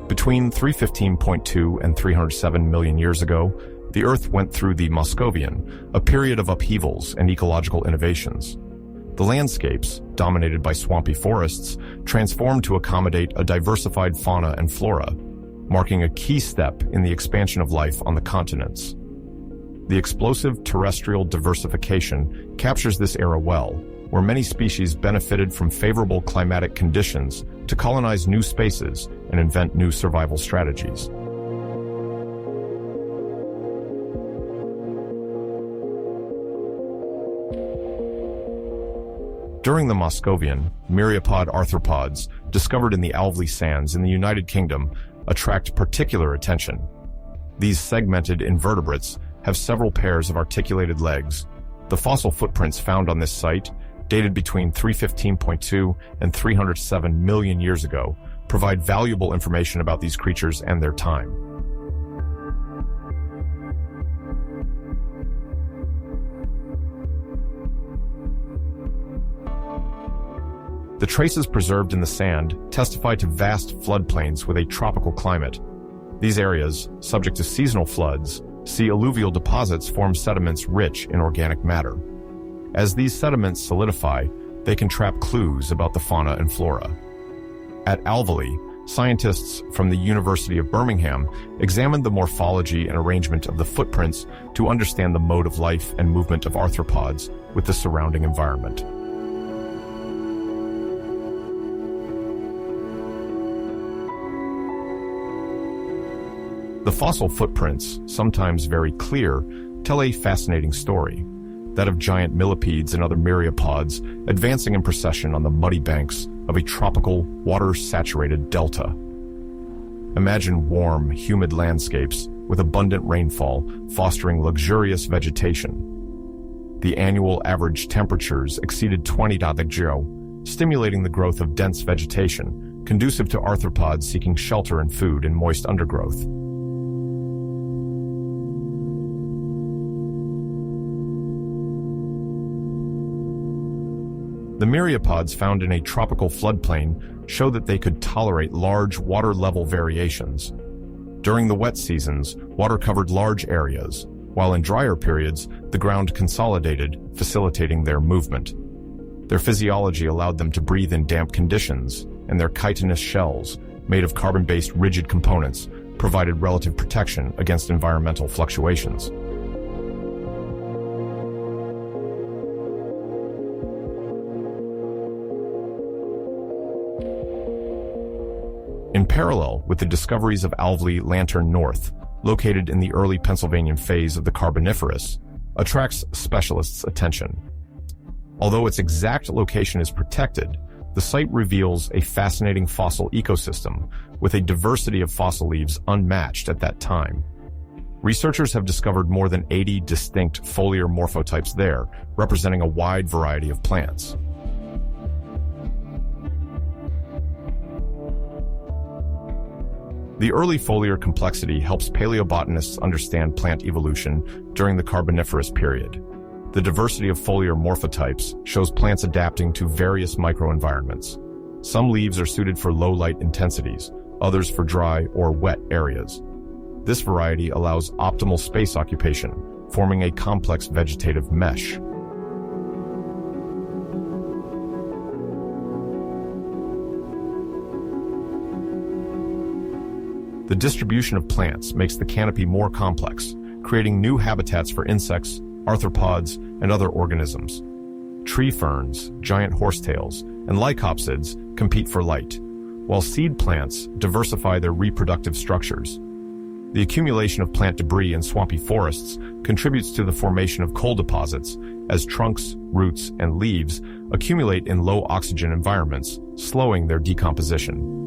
Between 315.2 and 307 million years ago, the Earth went through the Moscovian, a period of upheavals and ecological innovations. The landscapes, dominated by swampy forests, transformed to accommodate a diversified fauna and flora, marking a key step in the expansion of life on the continents. The explosive terrestrial diversification captures this era well, where many species benefited from favorable climatic conditions to colonize new spaces and invent new survival strategies. During the Moscovian, myriapod arthropods, discovered in the Alvely Sands in the United Kingdom, attract particular attention. These segmented invertebrates have several pairs of articulated legs. The fossil footprints found on this site, dated between 315.2 and 307 million years ago, provide valuable information about these creatures and their time. The traces preserved in the sand testify to vast floodplains with a tropical climate. These areas, subject to seasonal floods, see alluvial deposits form sediments rich in organic matter. As these sediments solidify, they can trap clues about the fauna and flora. At Alvely, scientists from the University of Birmingham examined the morphology and arrangement of the footprints to understand the mode of life and movement of arthropods with the surrounding environment. The fossil footprints, sometimes very clear, tell a fascinating story, that of giant millipedes and other myriapods advancing in procession on the muddy banks of a tropical, water-saturated delta. Imagine warm, humid landscapes with abundant rainfall fostering luxurious vegetation. The annual average temperatures exceeded 20 °C, stimulating the growth of dense vegetation, conducive to arthropods seeking shelter and food in moist undergrowth. The myriapods found in a tropical floodplain show that they could tolerate large water level variations. During the wet seasons, water covered large areas, while in drier periods, the ground consolidated, facilitating their movement. Their physiology allowed them to breathe in damp conditions, and their chitinous shells, made of carbon-based rigid components, provided relative protection against environmental fluctuations. In parallel with the discoveries of Alvely Lantern North, located in the early Pennsylvanian phase of the Carboniferous, attracts specialists' attention. Although its exact location is protected, the site reveals a fascinating fossil ecosystem with a diversity of fossil leaves unmatched at that time. Researchers have discovered more than 80 distinct foliar morphotypes there, representing a wide variety of plants. The early foliar complexity helps paleobotanists understand plant evolution during the Carboniferous period. The diversity of foliar morphotypes shows plants adapting to various microenvironments. Some leaves are suited for low light intensities, others for dry or wet areas. This variety allows optimal space occupation, forming a complex vegetative mesh. The distribution of plants makes the canopy more complex, creating new habitats for insects, arthropods, and other organisms. Tree ferns, giant horsetails, and lycopsids compete for light, while seed plants diversify their reproductive structures. The accumulation of plant debris in swampy forests contributes to the formation of coal deposits as trunks, roots, and leaves accumulate in low oxygen environments, slowing their decomposition.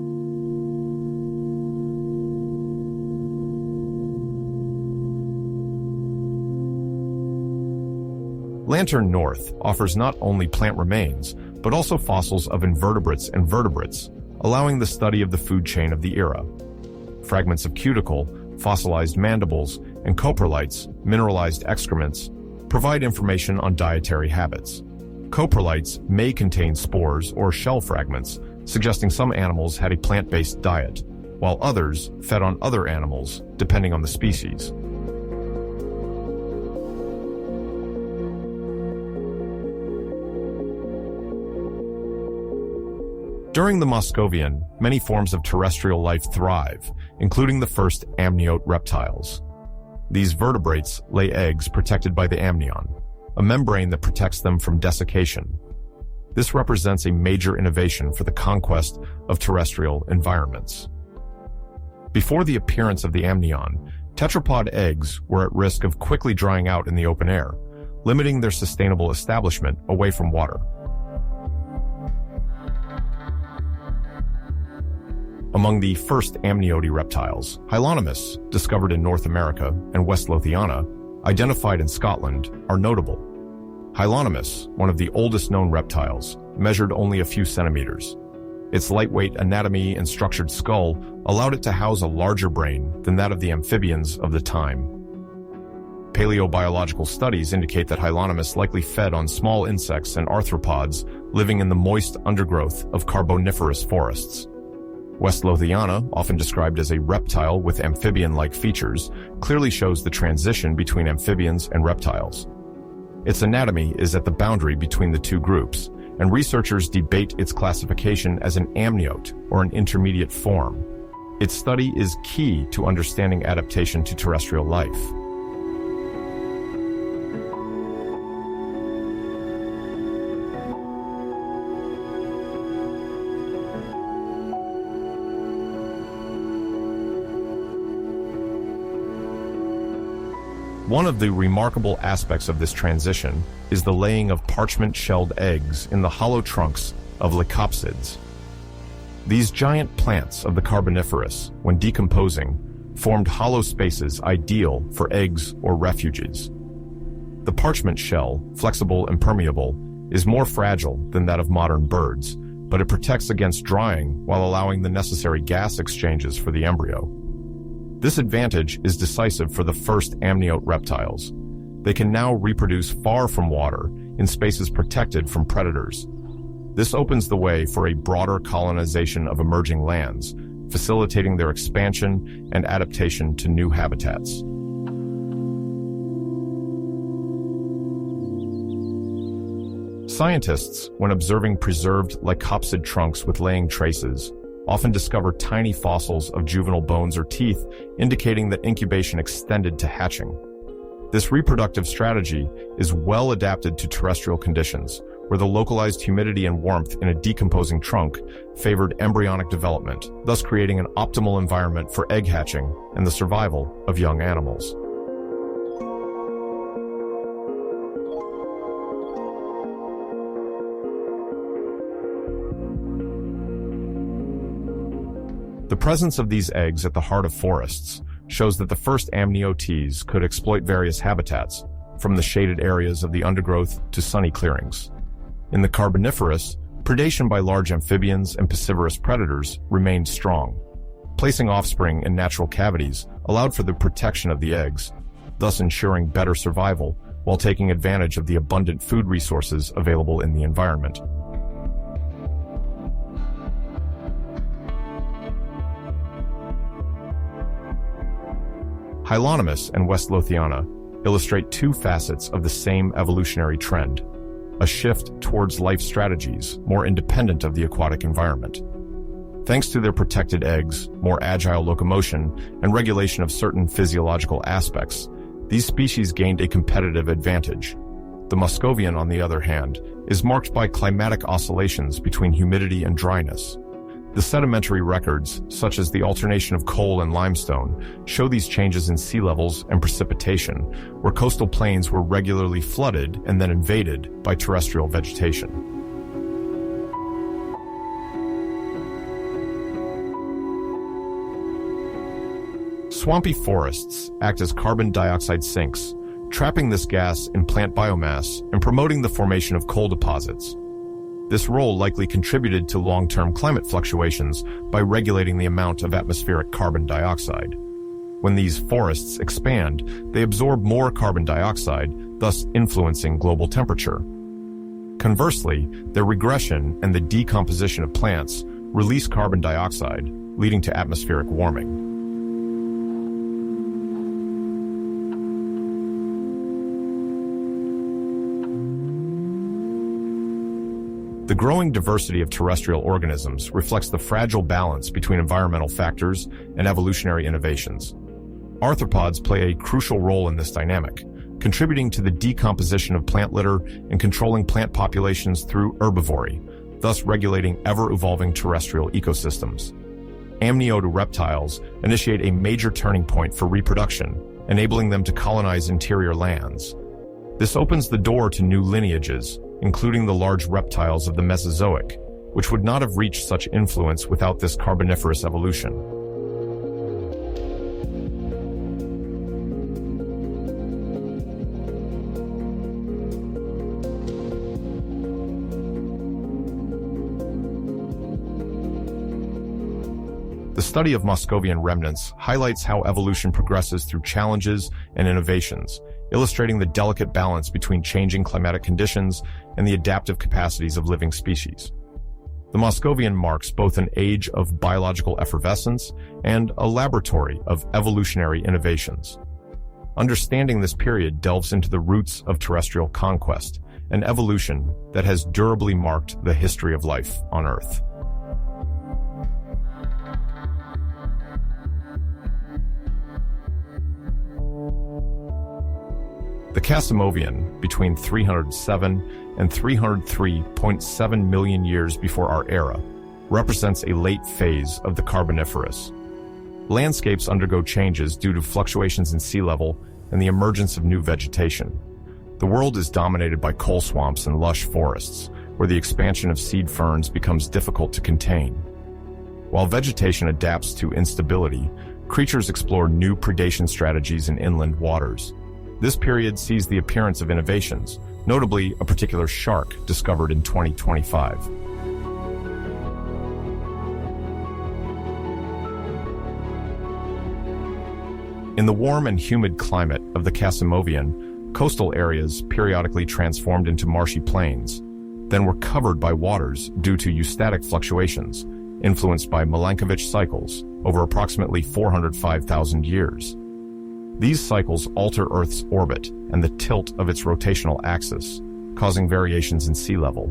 Lantern North offers not only plant remains, but also fossils of invertebrates and vertebrates, allowing the study of the food chain of the era. Fragments of cuticle, fossilized mandibles, and coprolites, mineralized excrements, provide information on dietary habits. Coprolites may contain spores or shell fragments, suggesting some animals had a plant-based diet, while others fed on other animals, depending on the species. During the Moscovian, many forms of terrestrial life thrive, including the first amniote reptiles. These vertebrates lay eggs protected by the amnion, a membrane that protects them from desiccation. This represents a major innovation for the conquest of terrestrial environments. Before the appearance of the amnion, tetrapod eggs were at risk of quickly drying out in the open air, limiting their sustainable establishment away from water. Among the first amniote reptiles, Hylonomus, discovered in North America, and West Lothiana, identified in Scotland, are notable. Hylonomus, one of the oldest known reptiles, measured only a few centimeters. Its lightweight anatomy and structured skull allowed it to house a larger brain than that of the amphibians of the time. Paleobiological studies indicate that Hylonomus likely fed on small insects and arthropods living in the moist undergrowth of Carboniferous forests. West Lothiana, often described as a reptile with amphibian-like features, clearly shows the transition between amphibians and reptiles. Its anatomy is at the boundary between the two groups, and researchers debate its classification as an amniote or an intermediate form. Its study is key to understanding adaptation to terrestrial life. One of the remarkable aspects of this transition is the laying of parchment-shelled eggs in the hollow trunks of Lycopsids. These giant plants of the Carboniferous, when decomposing, formed hollow spaces ideal for eggs or refuges. The parchment shell, flexible and permeable, is more fragile than that of modern birds, but it protects against drying while allowing the necessary gas exchanges for the embryo. This advantage is decisive for the first amniote reptiles. They can now reproduce far from water in spaces protected from predators. This opens the way for a broader colonization of emerging lands, facilitating their expansion and adaptation to new habitats. Scientists, when observing preserved Lycopsid trunks with laying traces, often discover tiny fossils of juvenile bones or teeth, indicating that incubation extended to hatching. This reproductive strategy is well adapted to terrestrial conditions, where the localized humidity and warmth in a decomposing trunk favored embryonic development, thus creating an optimal environment for egg hatching and the survival of young animals. The presence of these eggs at the heart of forests shows that the first amniotes could exploit various habitats, from the shaded areas of the undergrowth to sunny clearings. In the Carboniferous, predation by large amphibians and piscivorous predators remained strong. Placing offspring in natural cavities allowed for the protection of the eggs, thus ensuring better survival while taking advantage of the abundant food resources available in the environment. Hylonomus and West Lothiana illustrate two facets of the same evolutionary trend, a shift towards life strategies more independent of the aquatic environment. Thanks to their protected eggs, more agile locomotion, and regulation of certain physiological aspects, these species gained a competitive advantage. The Muscovian, on the other hand, is marked by climatic oscillations between humidity and dryness. The sedimentary records, such as the alternation of coal and limestone, show these changes in sea levels and precipitation, where coastal plains were regularly flooded and then invaded by terrestrial vegetation. Swampy forests act as carbon dioxide sinks, trapping this gas in plant biomass and promoting the formation of coal deposits. This role likely contributed to long-term climate fluctuations by regulating the amount of atmospheric carbon dioxide. When these forests expand, they absorb more carbon dioxide, thus influencing global temperature. Conversely, their regression and the decomposition of plants release carbon dioxide, leading to atmospheric warming. The growing diversity of terrestrial organisms reflects the fragile balance between environmental factors and evolutionary innovations. Arthropods play a crucial role in this dynamic, contributing to the decomposition of plant litter and controlling plant populations through herbivory, thus regulating ever-evolving terrestrial ecosystems. Amniote reptiles initiate a major turning point for reproduction, enabling them to colonize interior lands. This opens the door to new lineages, including the large reptiles of the Mesozoic, which would not have reached such influence without this Carboniferous evolution. The study of Muscovian remnants highlights how evolution progresses through challenges and innovations, illustrating the delicate balance between changing climatic conditions and the adaptive capacities of living species. The Muscovian marks both an age of biological effervescence and a laboratory of evolutionary innovations. Understanding this period delves into the roots of terrestrial conquest an evolution that has durably marked the history of life on Earth. The Casimovian, between 307 and 303.7 million years before our era, represents a late phase of the Carboniferous. Landscapes undergo changes due to fluctuations in sea level and the emergence of new vegetation. The world is dominated by coal swamps and lush forests, where the expansion of seed ferns becomes difficult to contain. While vegetation adapts to instability, creatures explore new predation strategies in inland waters. This period sees the appearance of innovations, notably a particular shark discovered in 2025. In the warm and humid climate of the Casimovian, coastal areas periodically transformed into marshy plains, then were covered by waters due to eustatic fluctuations, influenced by Milankovitch cycles over approximately 405,000 years. These cycles alter Earth's orbit and the tilt of its rotational axis, causing variations in sea level.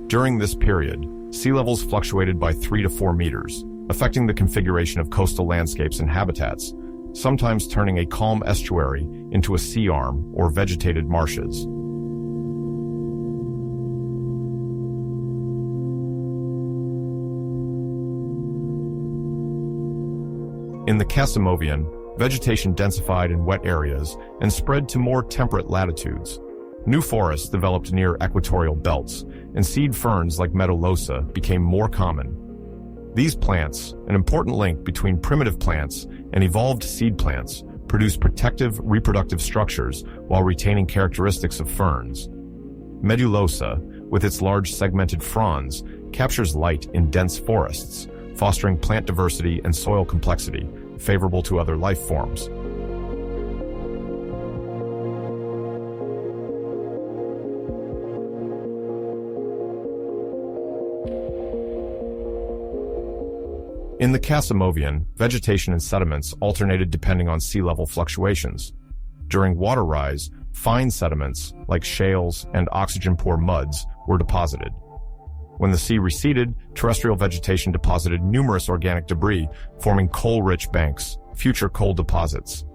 During this period, sea levels fluctuated by 3 to 4 meters, affecting the configuration of coastal landscapes and habitats, sometimes turning a calm estuary into a sea arm or vegetated marshes. In the Casimovian, vegetation densified in wet areas and spread to more temperate latitudes. New forests developed near equatorial belts, and seed ferns like Medulosa became more common. These plants, an important link between primitive plants and evolved seed plants, produce protective reproductive structures while retaining characteristics of ferns. Medulosa, with its large segmented fronds, captures light in dense forests, fostering plant diversity and soil complexity, favorable to other life forms. In the Casimovian, vegetation and sediments alternated depending on sea level fluctuations. During water rise, fine sediments, like shales and oxygen-poor muds, were deposited. When the sea receded, terrestrial vegetation deposited numerous organic debris, forming coal-rich banks, future coal deposits.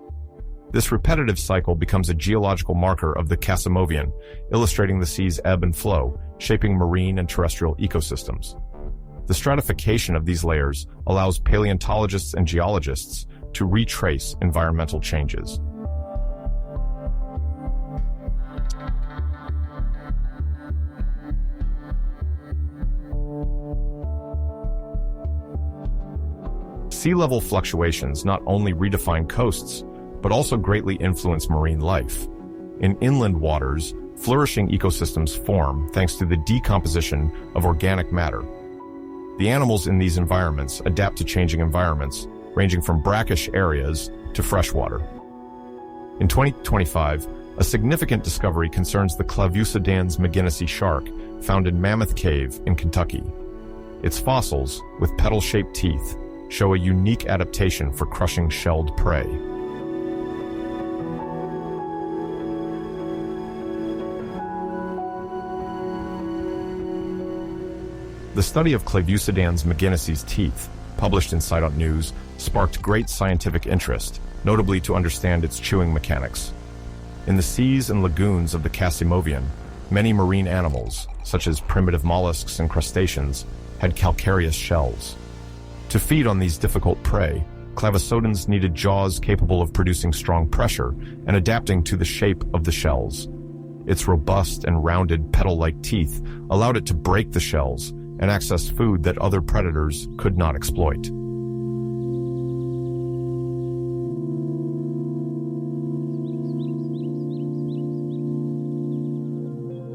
This repetitive cycle becomes a geological marker of the Casimovian, illustrating the sea's ebb and flow, shaping marine and terrestrial ecosystems. The stratification of these layers allows paleontologists and geologists to retrace environmental changes. Sea level fluctuations not only redefine coasts, but also greatly influence marine life. In inland waters, flourishing ecosystems form thanks to the decomposition of organic matter. The animals in these environments adapt to changing environments, ranging from brackish areas to freshwater. In 2025, a significant discovery concerns the Clavusedans mcginnisii shark found in Mammoth Cave in Kentucky. Its fossils, with petal-shaped teeth, show a unique adaptation for crushing shelled prey. The study of Clavusedans mcginnisii's teeth, published in Science News, sparked great scientific interest, notably to understand its chewing mechanics. In the seas and lagoons of the Casimovian, many marine animals, such as primitive mollusks and crustaceans, had calcareous shells. To feed on these difficult prey, Clavusedans needed jaws capable of producing strong pressure and adapting to the shape of the shells. Its robust and rounded petal-like teeth allowed it to break the shells and access food that other predators could not exploit.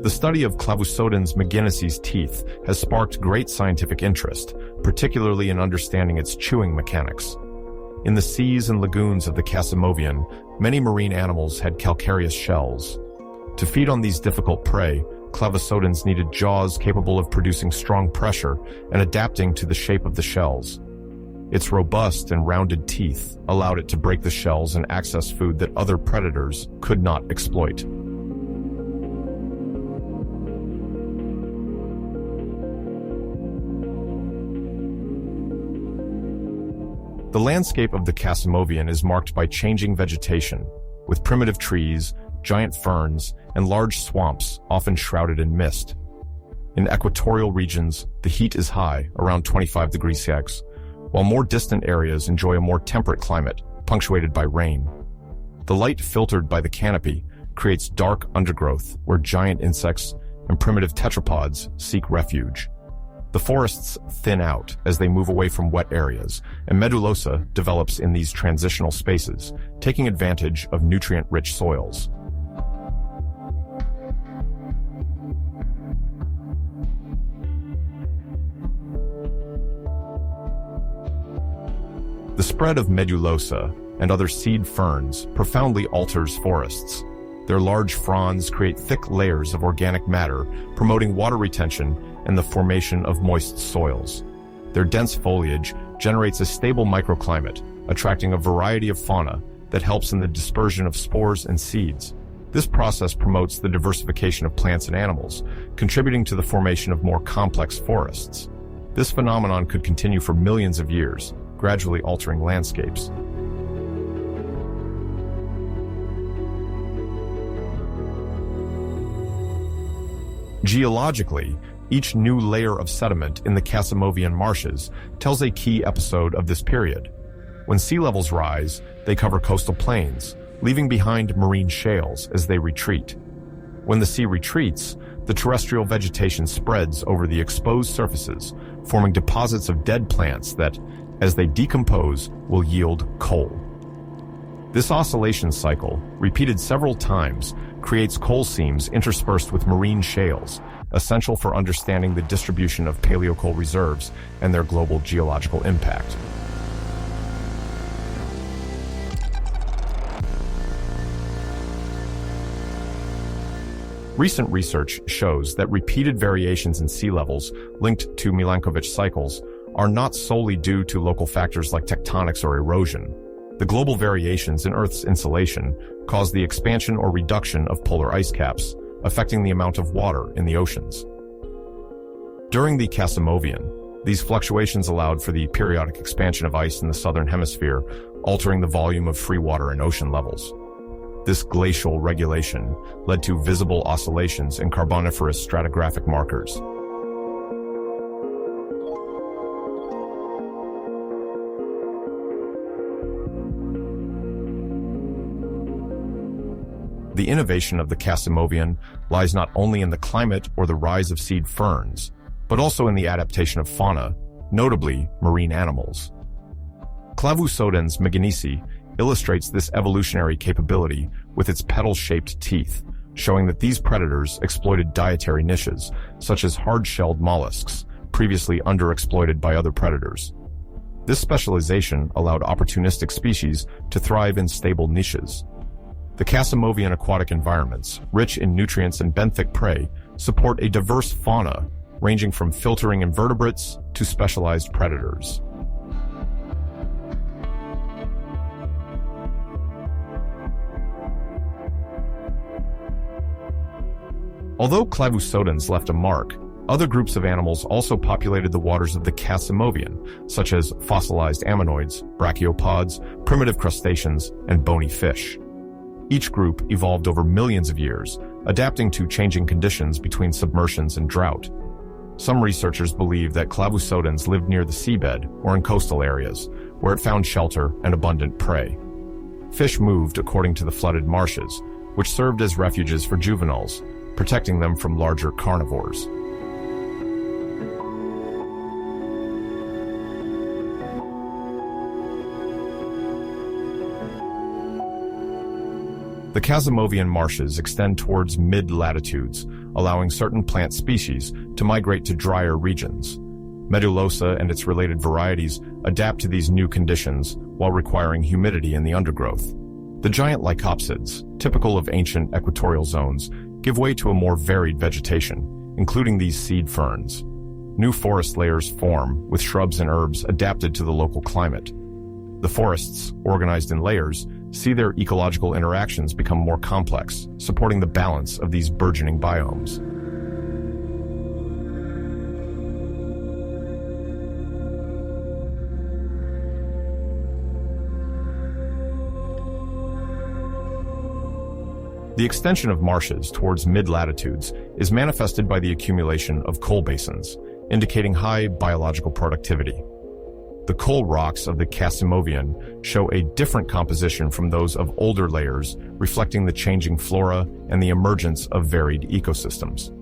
The study of Clavusedans mcginnisii's teeth has sparked great scientific interest, particularly in understanding its chewing mechanics. In the seas and lagoons of the Casimovian, many marine animals had calcareous shells. To feed on these difficult prey, Clavusedans needed jaws capable of producing strong pressure and adapting to the shape of the shells. Its robust and rounded teeth allowed it to break the shells and access food that other predators could not exploit. The landscape of the Casimovian is marked by changing vegetation, with primitive trees, giant ferns, and large swamps often shrouded in mist. In equatorial regions, the heat is high, around 25 degrees Celsius, while more distant areas enjoy a more temperate climate, punctuated by rain. The light filtered by the canopy creates dark undergrowth where giant insects and primitive tetrapods seek refuge. The forests thin out as they move away from wet areas, and medulosa develops in these transitional spaces, taking advantage of nutrient-rich soils. The spread of medulosa and other seed ferns profoundly alters forests. Their large fronds create thick layers of organic matter, promoting water retention and the formation of moist soils. Their dense foliage generates a stable microclimate, attracting a variety of fauna that helps in the dispersion of spores and seeds. This process promotes the diversification of plants and animals, contributing to the formation of more complex forests. This phenomenon could continue for millions of years, gradually altering landscapes. Geologically, each new layer of sediment in the Casimovian marshes tells a key episode of this period. When sea levels rise, they cover coastal plains, leaving behind marine shales as they retreat. When the sea retreats, the terrestrial vegetation spreads over the exposed surfaces, forming deposits of dead plants that, as they decompose, will yield coal. This oscillation cycle, repeated several times, creates coal seams interspersed with marine shales, essential for understanding the distribution of paleocoal reserves and their global geological impact. Recent research shows that repeated variations in sea levels linked to Milankovitch cycles are not solely due to local factors like tectonics or erosion. The global variations in Earth's insulation cause the expansion or reduction of polar ice caps, affecting the amount of water in the oceans. During the Casimovian, these fluctuations allowed for the periodic expansion of ice in the southern hemisphere, altering the volume of free water in ocean levels. This glacial regulation led to visible oscillations in Carboniferous stratigraphic markers. The innovation of the Casimovian lies not only in the climate or the rise of seed ferns, but also in the adaptation of fauna, notably marine animals. Clavusodens meganisi illustrates this evolutionary capability with its petal-shaped teeth, showing that these predators exploited dietary niches, such as hard-shelled mollusks, previously underexploited by other predators. This specialization allowed opportunistic species to thrive in stable niches. The Casimovian aquatic environments, rich in nutrients and benthic prey, support a diverse fauna, ranging from filtering invertebrates to specialized predators. Although Clavusodens left a mark, other groups of animals also populated the waters of the Casimovian, such as fossilized ammonoids, brachiopods, primitive crustaceans, and bony fish. Each group evolved over millions of years, adapting to changing conditions between submersions and drought. Some researchers believe that Clavusodens lived near the seabed or in coastal areas, where it found shelter and abundant prey. Fish moved according to the flooded marshes, which served as refuges for juveniles, protecting them from larger carnivores. The Casimovian marshes extend towards mid-latitudes, allowing certain plant species to migrate to drier regions. Medulosa and its related varieties adapt to these new conditions while requiring humidity in the undergrowth. The giant lycopsids, typical of ancient equatorial zones, give way to a more varied vegetation, including these seed ferns. New forest layers form, with shrubs and herbs adapted to the local climate. The forests, organized in layers, see their ecological interactions become more complex, supporting the balance of these burgeoning biomes. The extension of marshes towards mid-latitudes is manifested by the accumulation of coal basins, indicating high biological productivity. The coal rocks of the Casimovian show a different composition from those of older layers, reflecting the changing flora and the emergence of varied ecosystems.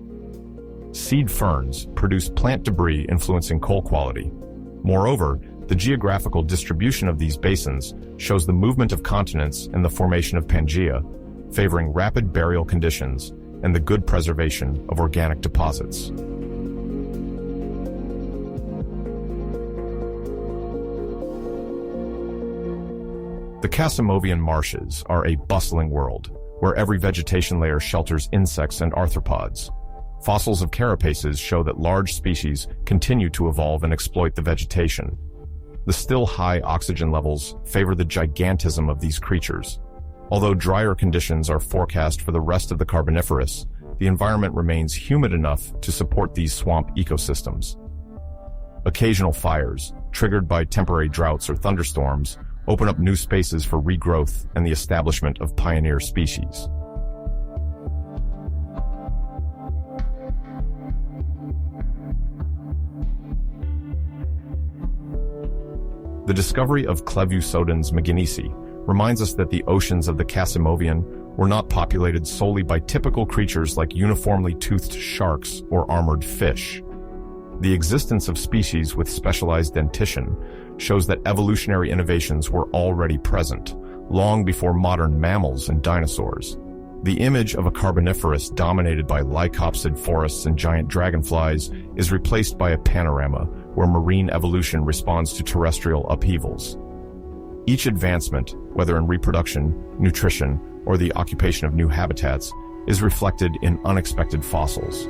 Seed ferns produce plant debris influencing coal quality. Moreover, the geographical distribution of these basins shows the movement of continents and the formation of Pangaea, favoring rapid burial conditions and the good preservation of organic deposits. The Casimovian marshes are a bustling world, where every vegetation layer shelters insects and arthropods. Fossils of carapaces show that large species continue to evolve and exploit the vegetation. The still high oxygen levels favor the gigantism of these creatures. Although drier conditions are forecast for the rest of the Carboniferous, the environment remains humid enough to support these swamp ecosystems. Occasional fires, triggered by temporary droughts or thunderstorms, open up new spaces for regrowth and the establishment of pioneer species. The discovery of Clavusodens mcginnesi reminds us that the oceans of the Casimovian were not populated solely by typical creatures like uniformly toothed sharks or armored fish. The existence of species with specialized dentition shows that evolutionary innovations were already present, long before modern mammals and dinosaurs. The image of a Carboniferous dominated by lycopsid forests and giant dragonflies is replaced by a panorama where marine evolution responds to terrestrial upheavals. Each advancement, whether in reproduction, nutrition, or the occupation of new habitats, is reflected in unexpected fossils.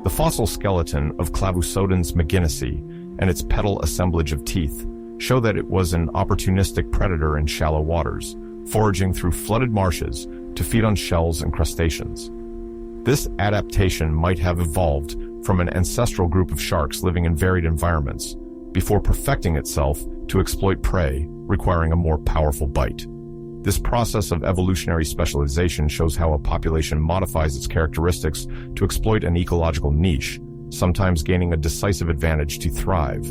The fossil skeleton of Clavusodens mcginnesi and its petal assemblage of teeth show that it was an opportunistic predator in shallow waters, foraging through flooded marshes to feed on shells and crustaceans. This adaptation might have evolved from an ancestral group of sharks living in varied environments, before perfecting itself to exploit prey, requiring a more powerful bite. This process of evolutionary specialization shows how a population modifies its characteristics to exploit an ecological niche, sometimes gaining a decisive advantage to thrive.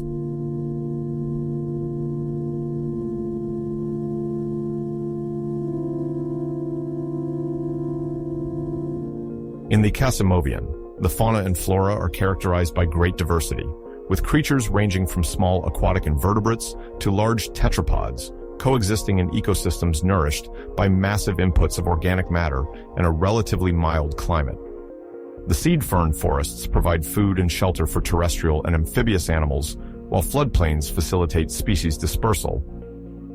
In the Casimovian, the fauna and flora are characterized by great diversity, with creatures ranging from small aquatic invertebrates to large tetrapods, coexisting in ecosystems nourished by massive inputs of organic matter and a relatively mild climate. The seed fern forests provide food and shelter for terrestrial and amphibious animals, while floodplains facilitate species dispersal.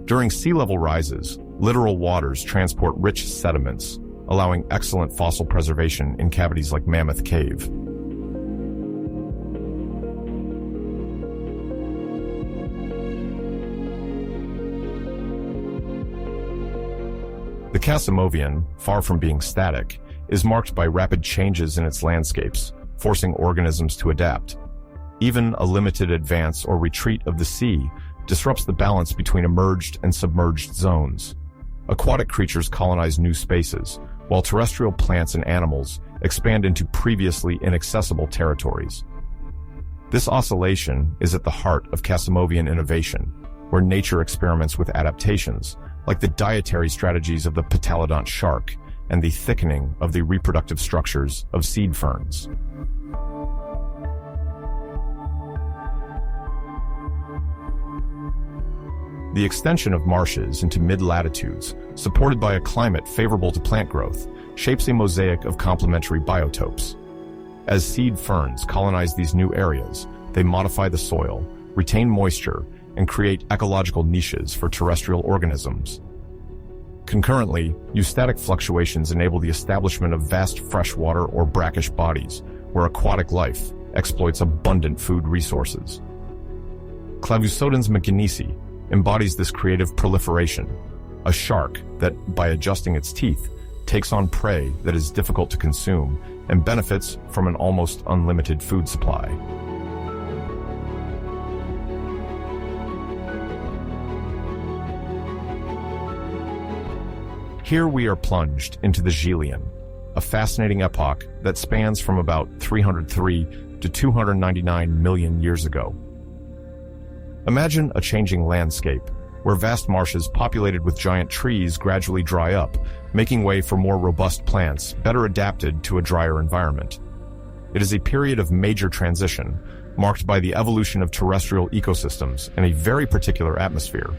During sea level rises, littoral waters transport rich sediments, allowing excellent fossil preservation in cavities like Mammoth Cave. The Casimovian, far from being static, is marked by rapid changes in its landscapes, forcing organisms to adapt. Even a limited advance or retreat of the sea disrupts the balance between emerged and submerged zones. Aquatic creatures colonize new spaces, while terrestrial plants and animals expand into previously inaccessible territories. This oscillation is at the heart of Casimovian innovation, where nature experiments with adaptations, like the dietary strategies of the petalodont shark and the thickening of the reproductive structures of seed ferns. The extension of marshes into mid-latitudes, supported by a climate favorable to plant growth, shapes a mosaic of complementary biotopes. As seed ferns colonize these new areas, they modify the soil, retain moisture, and create ecological niches for terrestrial organisms. Concurrently, eustatic fluctuations enable the establishment of vast freshwater or brackish bodies, where aquatic life exploits abundant food resources. Clavusodens mcginnesi embodies this creative proliferation, a shark that, by adjusting its teeth, takes on prey that is difficult to consume and benefits from an almost unlimited food supply. Here we are plunged into the Gileian, a fascinating epoch that spans from about 303 to 299 million years ago. Imagine a changing landscape, where vast marshes populated with giant trees gradually dry up, making way for more robust plants better adapted to a drier environment. It is a period of major transition, marked by the evolution of terrestrial ecosystems in a very particular atmosphere.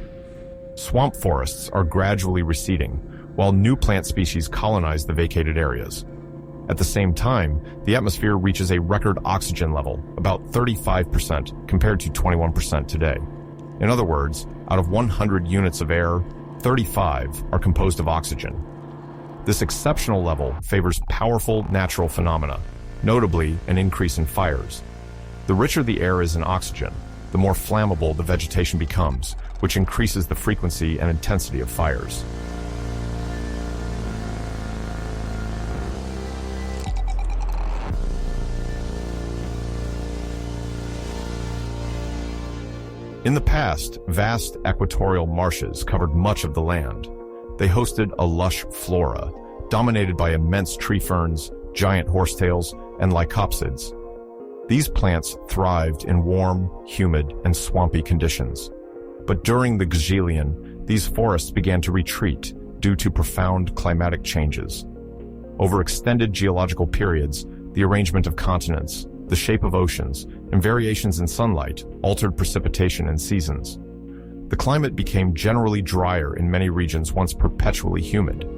Swamp forests are gradually receding, while new plant species colonize the vacated areas. At the same time, the atmosphere reaches a record oxygen level, about 35% compared to 21% today. In other words, out of 100 units of air, 35 are composed of oxygen. This exceptional level favors powerful natural phenomena, notably an increase in fires. The richer the air is in oxygen, the more flammable the vegetation becomes, which increases the frequency and intensity of fires. In the past, vast equatorial marshes covered much of the land. They hosted a lush flora, dominated by immense tree ferns, giant horsetails, and lycopsids. These plants thrived in warm, humid, and swampy conditions. But during the Gileian, these forests began to retreat due to profound climatic changes. Over extended geological periods, the arrangement of continents, the shape of oceans, and variations in sunlight altered precipitation and seasons. The climate became generally drier in many regions once perpetually humid.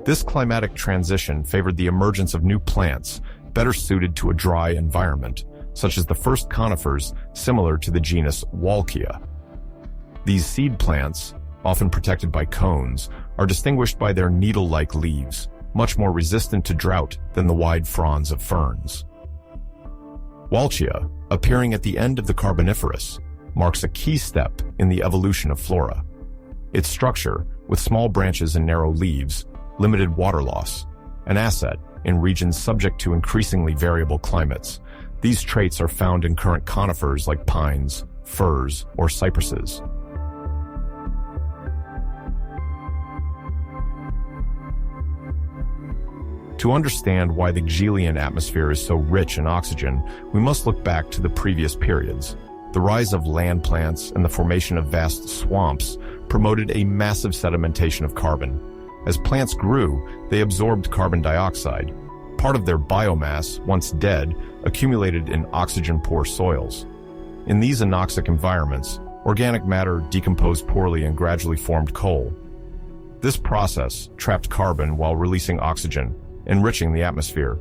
This climatic transition favored the emergence of new plants better suited to a dry environment, such as the first conifers similar to the genus Walchia. These seed plants, often protected by cones, are distinguished by their needle-like leaves, much more resistant to drought than the wide fronds of ferns. Walchia, appearing at the end of the Carboniferous, marks a key step in the evolution of flora. Its structure, with small branches and narrow leaves, limited water loss, an asset in regions subject to increasingly variable climates. These traits are found in current conifers like pines, firs, or cypresses. To understand why the Gileian atmosphere is so rich in oxygen, we must look back to the previous periods. The rise of land plants and the formation of vast swamps promoted a massive sedimentation of carbon. As plants grew, they absorbed carbon dioxide. Part of their biomass, once dead, accumulated in oxygen-poor soils. In these anoxic environments, organic matter decomposed poorly and gradually formed coal. This process trapped carbon while releasing oxygen, enriching the atmosphere.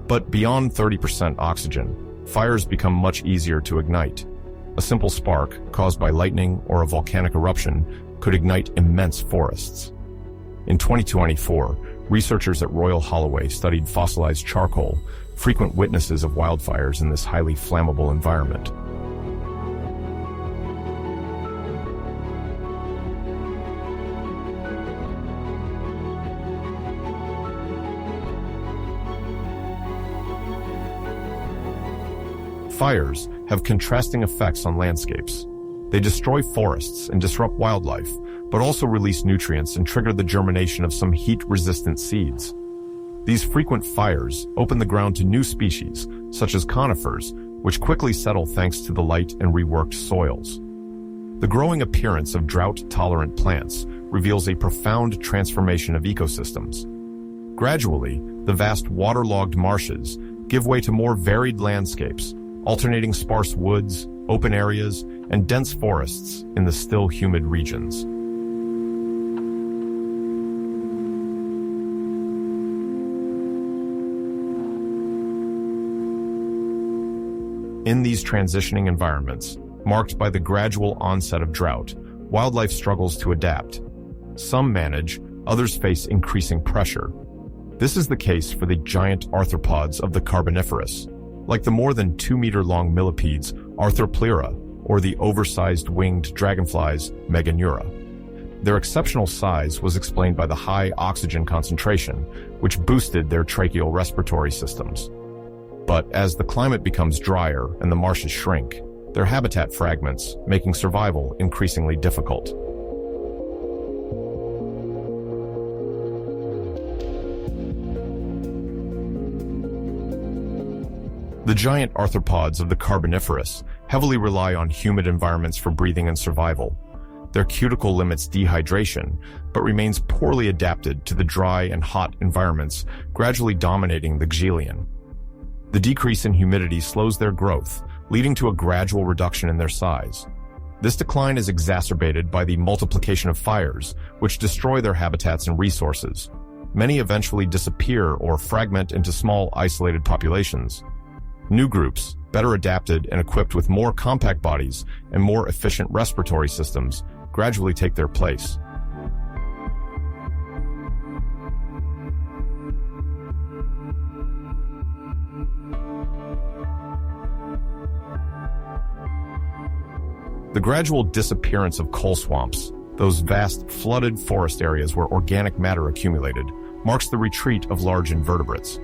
But beyond 30% oxygen, fires become much easier to ignite. A simple spark, caused by lightning or a volcanic eruption, could ignite immense forests. In 2024, researchers at Royal Holloway studied fossilized charcoal, frequent witnesses of wildfires in this highly flammable environment. Fires have contrasting effects on landscapes. They destroy forests and disrupt wildlife, but also release nutrients and trigger the germination of some heat-resistant seeds. These frequent fires open the ground to new species, such as conifers, which quickly settle thanks to the light and reworked soils. The growing appearance of drought-tolerant plants reveals a profound transformation of ecosystems. Gradually, the vast waterlogged marshes give way to more varied landscapes, alternating sparse woods, open areas, and dense forests in the still humid regions. In these transitioning environments, marked by the gradual onset of drought, wildlife struggles to adapt. Some manage, others face increasing pressure. This is the case for the giant arthropods of the Carboniferous, like the more than 2-meter-long millipedes Arthropods or the oversized winged dragonflies Meganeura. Their exceptional size was explained by the high oxygen concentration, which boosted their tracheal respiratory systems. But as the climate becomes drier and the marshes shrink, their habitat fragments, making survival increasingly difficult. The giant arthropods of the Carboniferous heavily rely on humid environments for breathing and survival. Their cuticle limits dehydration, but remains poorly adapted to the dry and hot environments gradually dominating the Gileian. The decrease in humidity slows their growth, leading to a gradual reduction in their size. This decline is exacerbated by the multiplication of fires, which destroy their habitats and resources. Many eventually disappear or fragment into small, isolated populations. New groups, better adapted and equipped with more compact bodies and more efficient respiratory systems, gradually take their place. The gradual disappearance of coal swamps, those vast flooded forest areas where organic matter accumulated, marks the retreat of large invertebrates.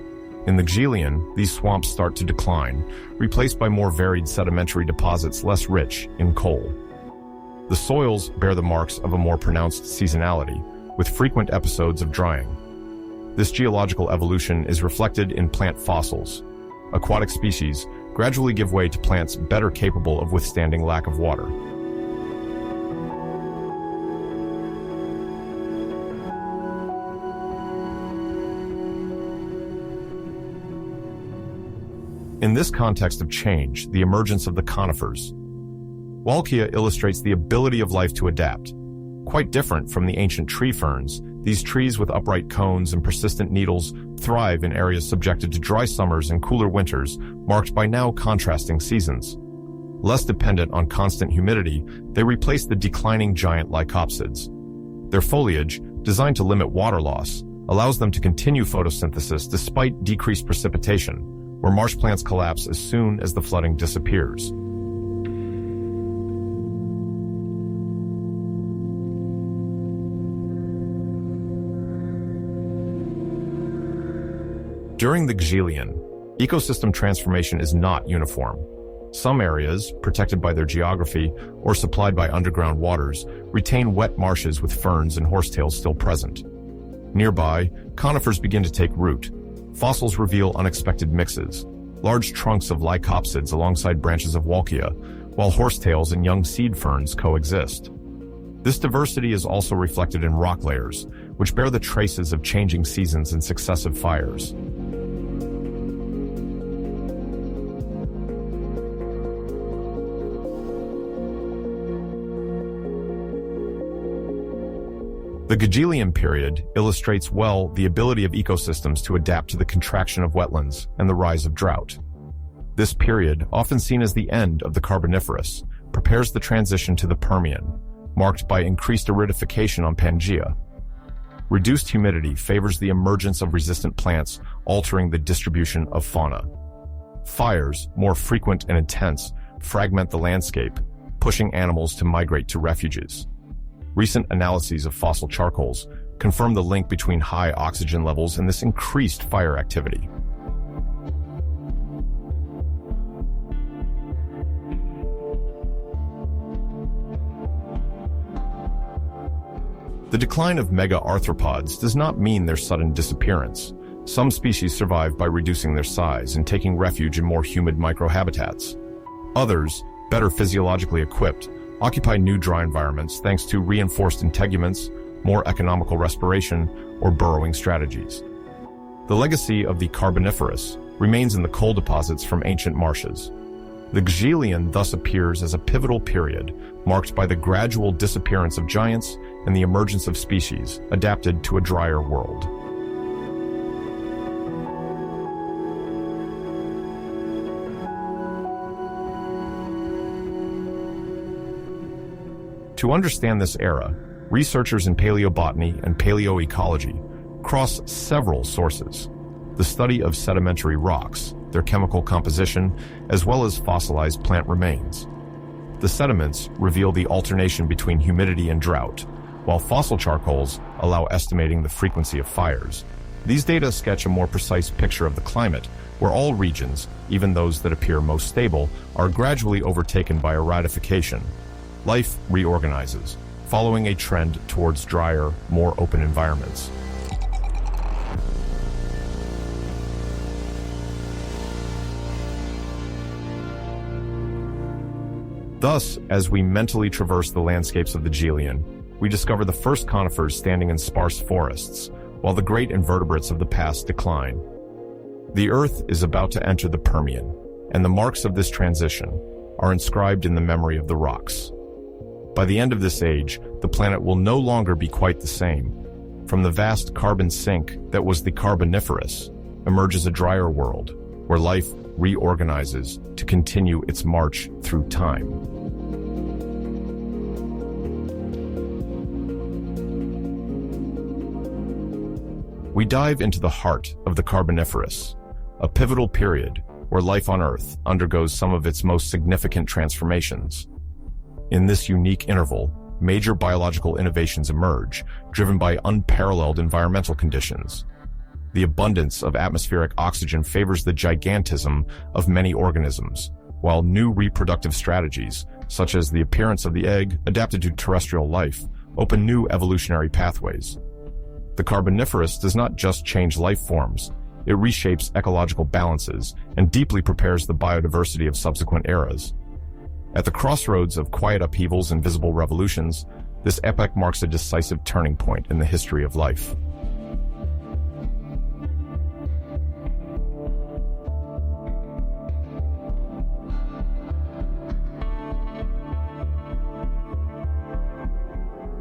In the Gileian, these swamps start to decline, replaced by more varied sedimentary deposits less rich in coal. The soils bear the marks of a more pronounced seasonality, with frequent episodes of drying. This geological evolution is reflected in plant fossils. Aquatic species gradually give way to plants better capable of withstanding lack of water. In this context of change, the emergence of the conifers. Walkia illustrates the ability of life to adapt. Quite different from the ancient tree ferns, these trees with upright cones and persistent needles thrive in areas subjected to dry summers and cooler winters, marked by now contrasting seasons. Less dependent on constant humidity, they replace the declining giant lycopsids. Their foliage, designed to limit water loss, allows them to continue photosynthesis despite decreased precipitation, where marsh plants collapse as soon as the flooding disappears. During the Gileian, ecosystem transformation is not uniform. Some areas, protected by their geography or supplied by underground waters, retain wet marshes with ferns and horsetails still present. Nearby, conifers begin to take root. Fossils reveal unexpected mixes, large trunks of lycopsids alongside branches of Walkia, while horsetails and young seed ferns coexist. This diversity is also reflected in rock layers, which bear the traces of changing seasons and successive fires. The Gileian period illustrates well the ability of ecosystems to adapt to the contraction of wetlands and the rise of drought. This period, often seen as the end of the Carboniferous, prepares the transition to the Permian, marked by increased aridification on Pangaea. Reduced humidity favors the emergence of resistant plants, altering the distribution of fauna. Fires, more frequent and intense, fragment the landscape, pushing animals to migrate to refuges. Recent analyses of fossil charcoals confirm the link between high oxygen levels and this increased fire activity. The decline of mega-arthropods does not mean their sudden disappearance. Some species survive by reducing their size and taking refuge in more humid microhabitats. Others, better physiologically equipped, occupy new dry environments thanks to reinforced integuments, more economical respiration, or burrowing strategies. The legacy of the Carboniferous remains in the coal deposits from ancient marshes. The Gileian thus appears as a pivotal period, marked by the gradual disappearance of giants and the emergence of species adapted to a drier world. To understand this era, researchers in paleobotany and paleoecology cross several sources: the study of sedimentary rocks, their chemical composition, as well as fossilized plant remains. The sediments reveal the alternation between humidity and drought, while fossil charcoals allow estimating the frequency of fires. These data sketch a more precise picture of the climate, where all regions, even those that appear most stable, are gradually overtaken by eradication. Life reorganizes, following a trend towards drier, more open environments. Thus, as we mentally traverse the landscapes of the Gileian, we discover the first conifers standing in sparse forests, while the great invertebrates of the past decline. The Earth is about to enter the Permian, and the marks of this transition are inscribed in the memory of the rocks. By the end of this age, the planet will no longer be quite the same. From the vast carbon sink that was the Carboniferous emerges a drier world, where life reorganizes to continue its march through time. We dive into the heart of the Carboniferous, a pivotal period where life on Earth undergoes some of its most significant transformations. In this unique interval, major biological innovations emerge, driven by unparalleled environmental conditions. The abundance of atmospheric oxygen favors the gigantism of many organisms, while new reproductive strategies, such as the appearance of the egg adapted to terrestrial life, open new evolutionary pathways. The Carboniferous does not just change life forms, it reshapes ecological balances and deeply prepares the biodiversity of subsequent eras. At the crossroads of quiet upheavals and visible revolutions, this epoch marks a decisive turning point in the history of life.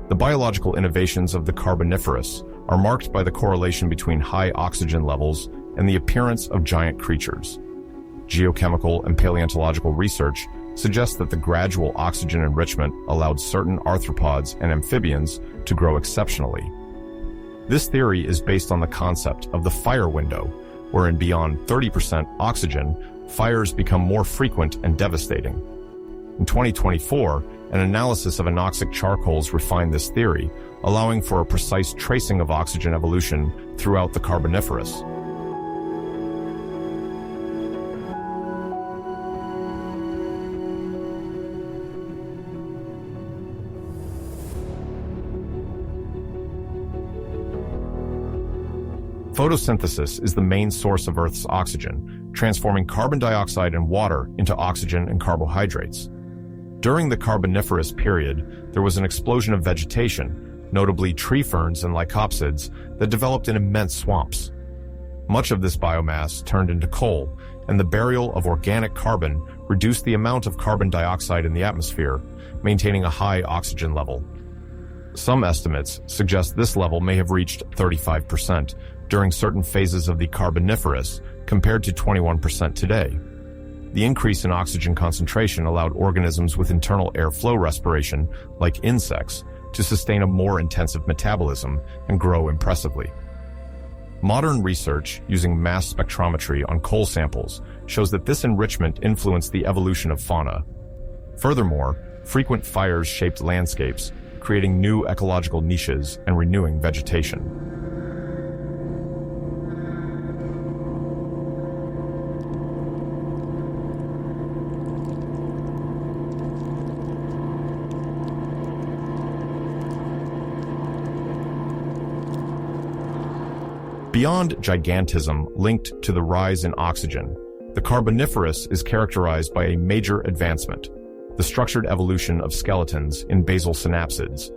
The biological innovations of the Carboniferous are marked by the correlation between high oxygen levels and the appearance of giant creatures. Geochemical and paleontological research suggests that the gradual oxygen enrichment allowed certain arthropods and amphibians to grow exceptionally. This theory is based on the concept of the fire window, wherein beyond 30% oxygen, fires become more frequent and devastating. In 2024, an analysis of anoxic charcoals refined this theory, allowing for a precise tracing of oxygen evolution throughout the Carboniferous. Photosynthesis is the main source of Earth's oxygen, transforming carbon dioxide and water into oxygen and carbohydrates. During the Carboniferous period, there was an explosion of vegetation, notably tree ferns and lycopsids, that developed in immense swamps. Much of this biomass turned into coal, and the burial of organic carbon reduced the amount of carbon dioxide in the atmosphere, maintaining a high oxygen level. Some estimates suggest this level may have reached 35% during certain phases of the Carboniferous, compared to 21% today. The increase in oxygen concentration allowed organisms with internal airflow respiration, like insects, to sustain a more intensive metabolism and grow impressively. Modern research using mass spectrometry on coal samples shows that this enrichment influenced the evolution of fauna. Furthermore, frequent fires shaped landscapes, creating new ecological niches and renewing vegetation. Beyond gigantism linked to the rise in oxygen, the Carboniferous is characterized by a major advancement, the structured evolution of skeletons in basal synapsids.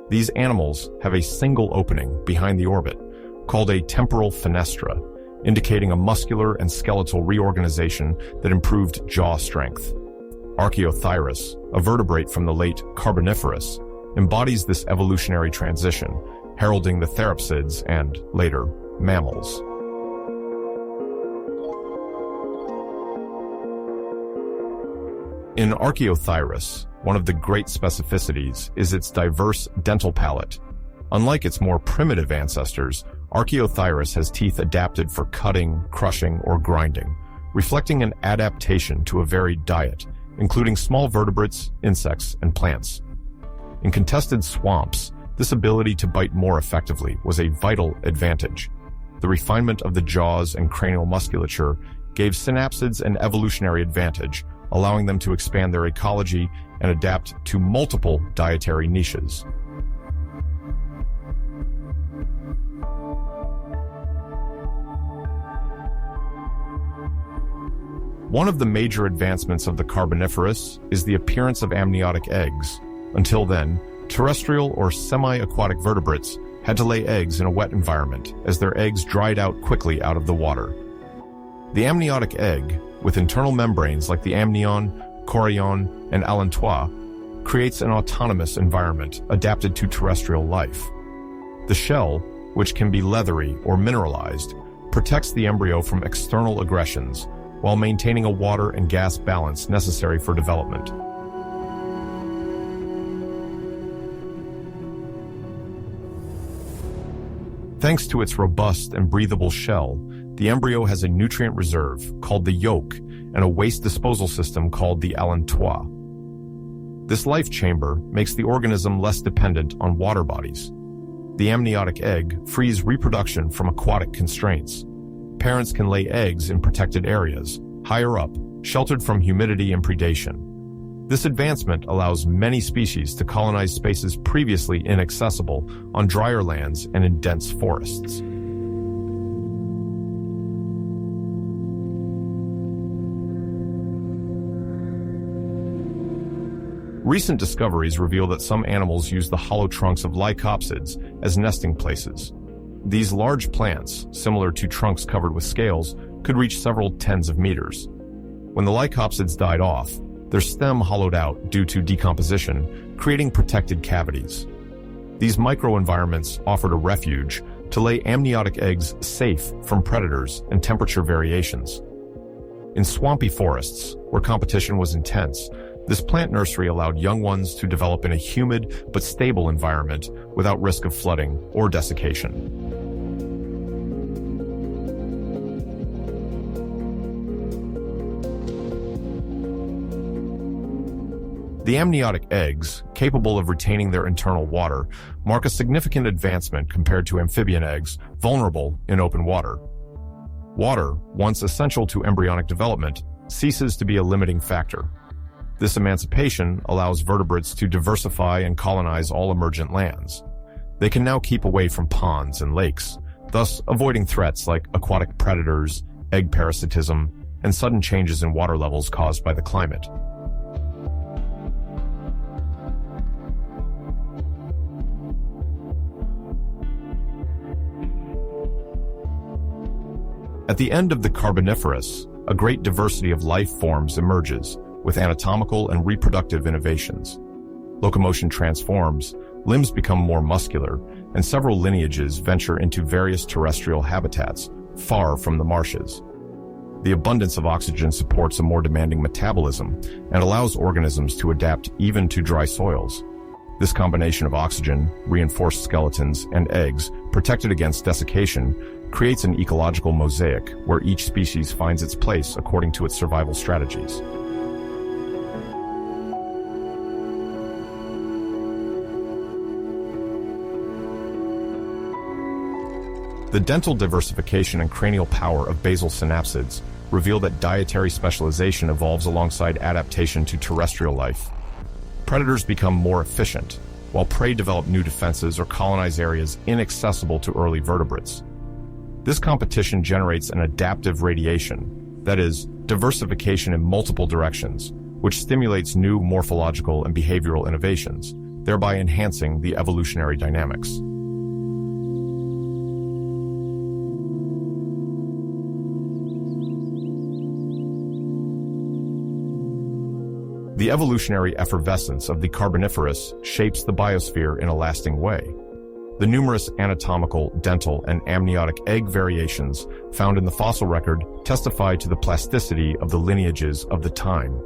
These animals have a single opening behind the orbit, called a temporal fenestra, indicating a muscular and skeletal reorganization that improved jaw strength. Archaeothyres, a vertebrate from the late Carboniferous, embodies this evolutionary transition, heralding the therapsids and, later, mammals. In Archaeothyres, one of the great specificities is its diverse dental palate. Unlike its more primitive ancestors, Archaeothyres has teeth adapted for cutting, crushing, or grinding, reflecting an adaptation to a varied diet, including small vertebrates, insects, and plants. In contested swamps, this ability to bite more effectively was a vital advantage. the refinement of the jaws and cranial musculature gave synapsids an evolutionary advantage, allowing them to expand their ecology and adapt to multiple dietary niches. One of the major advancements of the Carboniferous is the appearance of amniotic eggs. Until then, terrestrial or semi-aquatic vertebrates had to lay eggs in a wet environment, as their eggs dried out quickly out of the water. The amniotic egg, with internal membranes like the amnion, chorion, and allantois, creates an autonomous environment adapted to terrestrial life. The shell, which can be leathery or mineralized, protects the embryo from external aggressions, while maintaining a water and gas balance necessary for development. Thanks to its robust and breathable shell, the embryo has a nutrient reserve called the yolk and a waste disposal system called the allantois. This life chamber makes the organism less dependent on water bodies. The amniotic egg frees reproduction from aquatic constraints. Parents can lay eggs in protected areas, higher up, sheltered from humidity and predation. This advancement allows many species to colonize spaces previously inaccessible on drier lands and in dense forests. Recent discoveries reveal that some animals use the hollow trunks of lycopsids as nesting places. These large plants, similar to trunks covered with scales, could reach several tens of meters. When the lycopsids died off, their stem hollowed out due to decomposition, creating protected cavities. These microenvironments offered a refuge to lay amniotic eggs safe from predators and temperature variations. In swampy forests, where competition was intense, this plant nursery allowed young ones to develop in a humid but stable environment without risk of flooding or desiccation. The amniotic eggs, capable of retaining their internal water, mark a significant advancement compared to amphibian eggs, vulnerable in open water. Water, once essential to embryonic development, ceases to be a limiting factor. This emancipation allows vertebrates to diversify and colonize all emergent lands. They can now keep away from ponds and lakes, thus avoiding threats like aquatic predators, egg parasitism, and sudden changes in water levels caused by the climate. At the end of the Carboniferous, a great diversity of life forms emerges, with anatomical and reproductive innovations. Locomotion transforms, limbs become more muscular, and several lineages venture into various terrestrial habitats, far from the marshes. The abundance of oxygen supports a more demanding metabolism and allows organisms to adapt even to dry soils. This combination of oxygen, reinforced skeletons, and eggs, protected against desiccation, creates an ecological mosaic where each species finds its place according to its survival strategies. The dental diversification and cranial power of basal synapsids reveal that dietary specialization evolves alongside adaptation to terrestrial life. Predators become more efficient, while prey develop new defenses or colonize areas inaccessible to early vertebrates. This competition generates an adaptive radiation, that is, diversification in multiple directions, which stimulates new morphological and behavioral innovations, thereby enhancing the evolutionary dynamics. The evolutionary effervescence of the Carboniferous shapes the biosphere in a lasting way. The numerous anatomical, dental, and amniotic egg variations found in the fossil record testify to the plasticity of the lineages of the time.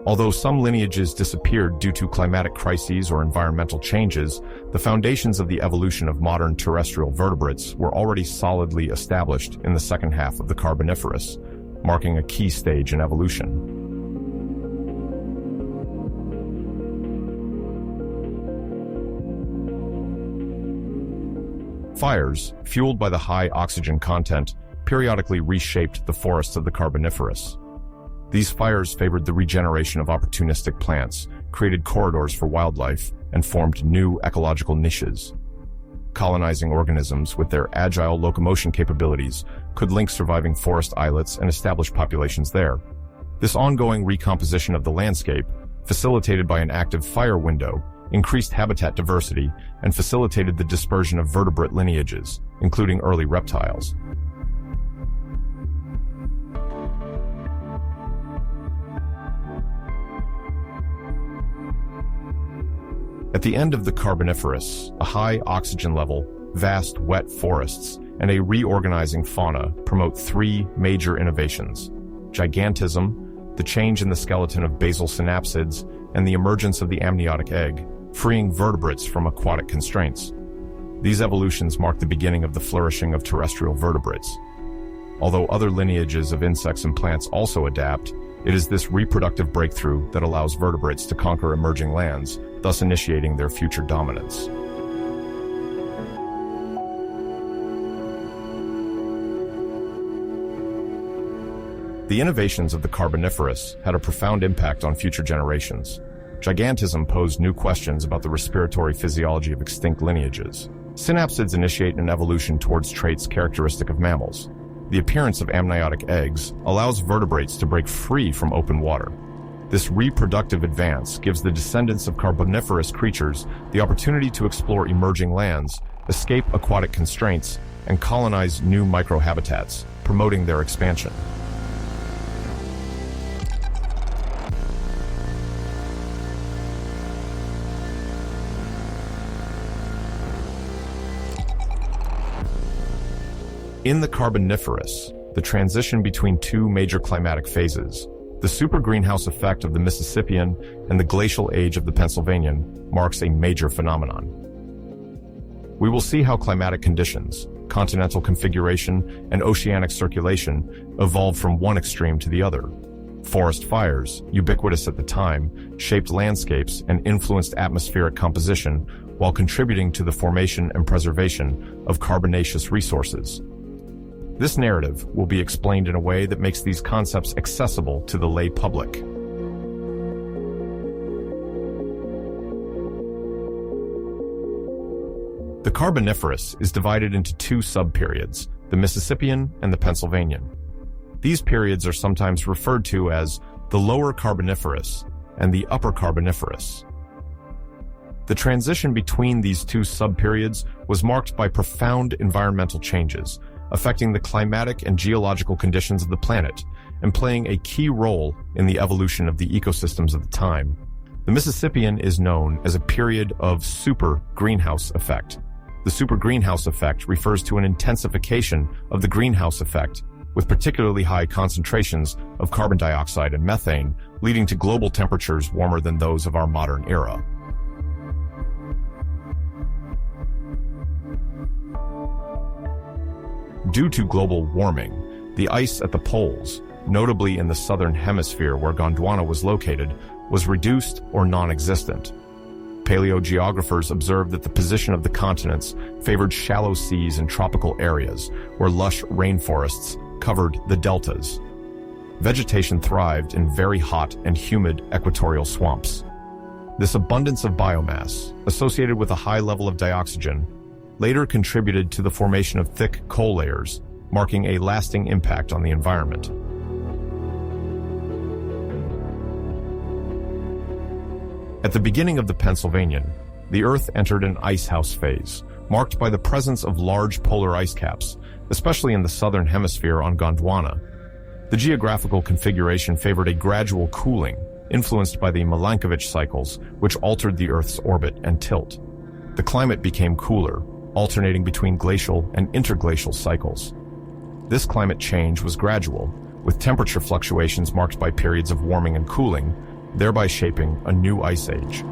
Although some lineages disappeared due to climatic crises or environmental changes, the foundations of the evolution of modern terrestrial vertebrates were already solidly established in the second half of the Carboniferous, marking a key stage in evolution. Fires, fueled by the high oxygen content, periodically reshaped the forests of the Carboniferous. These fires favored the regeneration of opportunistic plants, created corridors for wildlife, and formed new ecological niches. Colonizing organisms with their agile locomotion capabilities could link surviving forest islets and establish populations there. This ongoing recomposition of the landscape, facilitated by an active fire window, increased habitat diversity and facilitated the dispersion of vertebrate lineages, including early reptiles. At the end of the Carboniferous, a high oxygen level, vast wet forests, and a reorganizing fauna promote three major innovations: gigantism, the change in the skeleton of basal synapsids, and the emergence of the amniotic egg, freeing vertebrates from aquatic constraints. These evolutions mark the beginning of the flourishing of terrestrial vertebrates. Although other lineages of insects and plants also adapt, it is this reproductive breakthrough that allows vertebrates to conquer emerging lands, thus initiating their future dominance. The innovations of the Carboniferous had a profound impact on future generations. Gigantism posed new questions about the respiratory physiology of extinct lineages. Synapsids initiate an evolution towards traits characteristic of mammals. The appearance of amniotic eggs allows vertebrates to break free from open water. This reproductive advance gives the descendants of Carboniferous creatures the opportunity to explore emerging lands, escape aquatic constraints, and colonize new microhabitats, promoting their expansion. In the Carboniferous, the transition between two major climatic phases, the super-greenhouse effect of the Mississippian and the glacial age of the Pennsylvanian, marks a major phenomenon. We will see how climatic conditions, continental configuration, and oceanic circulation evolved from one extreme to the other. Forest fires, ubiquitous at the time, shaped landscapes and influenced atmospheric composition while contributing to the formation and preservation of carbonaceous resources. This narrative will be explained in a way that makes these concepts accessible to the lay public. The Carboniferous is divided into two subperiods, the Mississippian and the Pennsylvanian. These periods are sometimes referred to as the Lower Carboniferous and the Upper Carboniferous. The transition between these two subperiods was marked by profound environmental changes, affecting the climatic and geological conditions of the planet, and playing a key role in the evolution of the ecosystems of the time. The Mississippian is known as a period of super-greenhouse effect. The super-greenhouse effect refers to an intensification of the greenhouse effect, with particularly high concentrations of carbon dioxide and methane, leading to global temperatures warmer than those of our modern era. Due to global warming, the ice at the poles, notably in the southern hemisphere where Gondwana was located, was reduced or non-existent. Paleogeographers observed that the position of the continents favored shallow seas and tropical areas, where lush rainforests covered the deltas. Vegetation thrived in very hot and humid equatorial swamps. This abundance of biomass, associated with a high level of dioxygen, later contributed to the formation of thick coal layers, marking a lasting impact on the environment. At the beginning of the Pennsylvanian, the Earth entered an icehouse phase, marked by the presence of large polar ice caps, especially in the southern hemisphere on Gondwana. The geographical configuration favored a gradual cooling, influenced by the Milankovitch cycles, which altered the Earth's orbit and tilt. The climate became cooler, alternating between glacial and interglacial cycles. This climate change was gradual, with temperature fluctuations marked by periods of warming and cooling, thereby shaping a new ice age.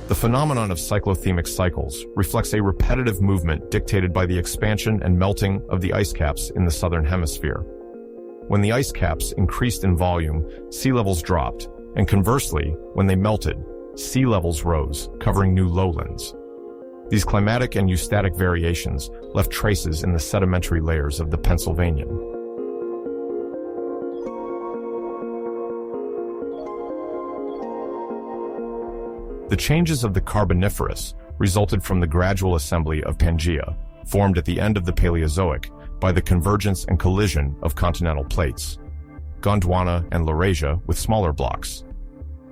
The phenomenon of cyclothemic cycles reflects a repetitive movement dictated by the expansion and melting of the ice caps in the southern hemisphere. When the ice caps increased in volume, sea levels dropped, And conversely, when they melted, sea levels rose, covering new lowlands. These climatic and eustatic variations left traces in the sedimentary layers of the Pennsylvanian. The changes of the Carboniferous resulted from the gradual assembly of Pangaea, formed at the end of the Paleozoic by the convergence and collision of continental plates, Gondwana and Laurasia with smaller blocks.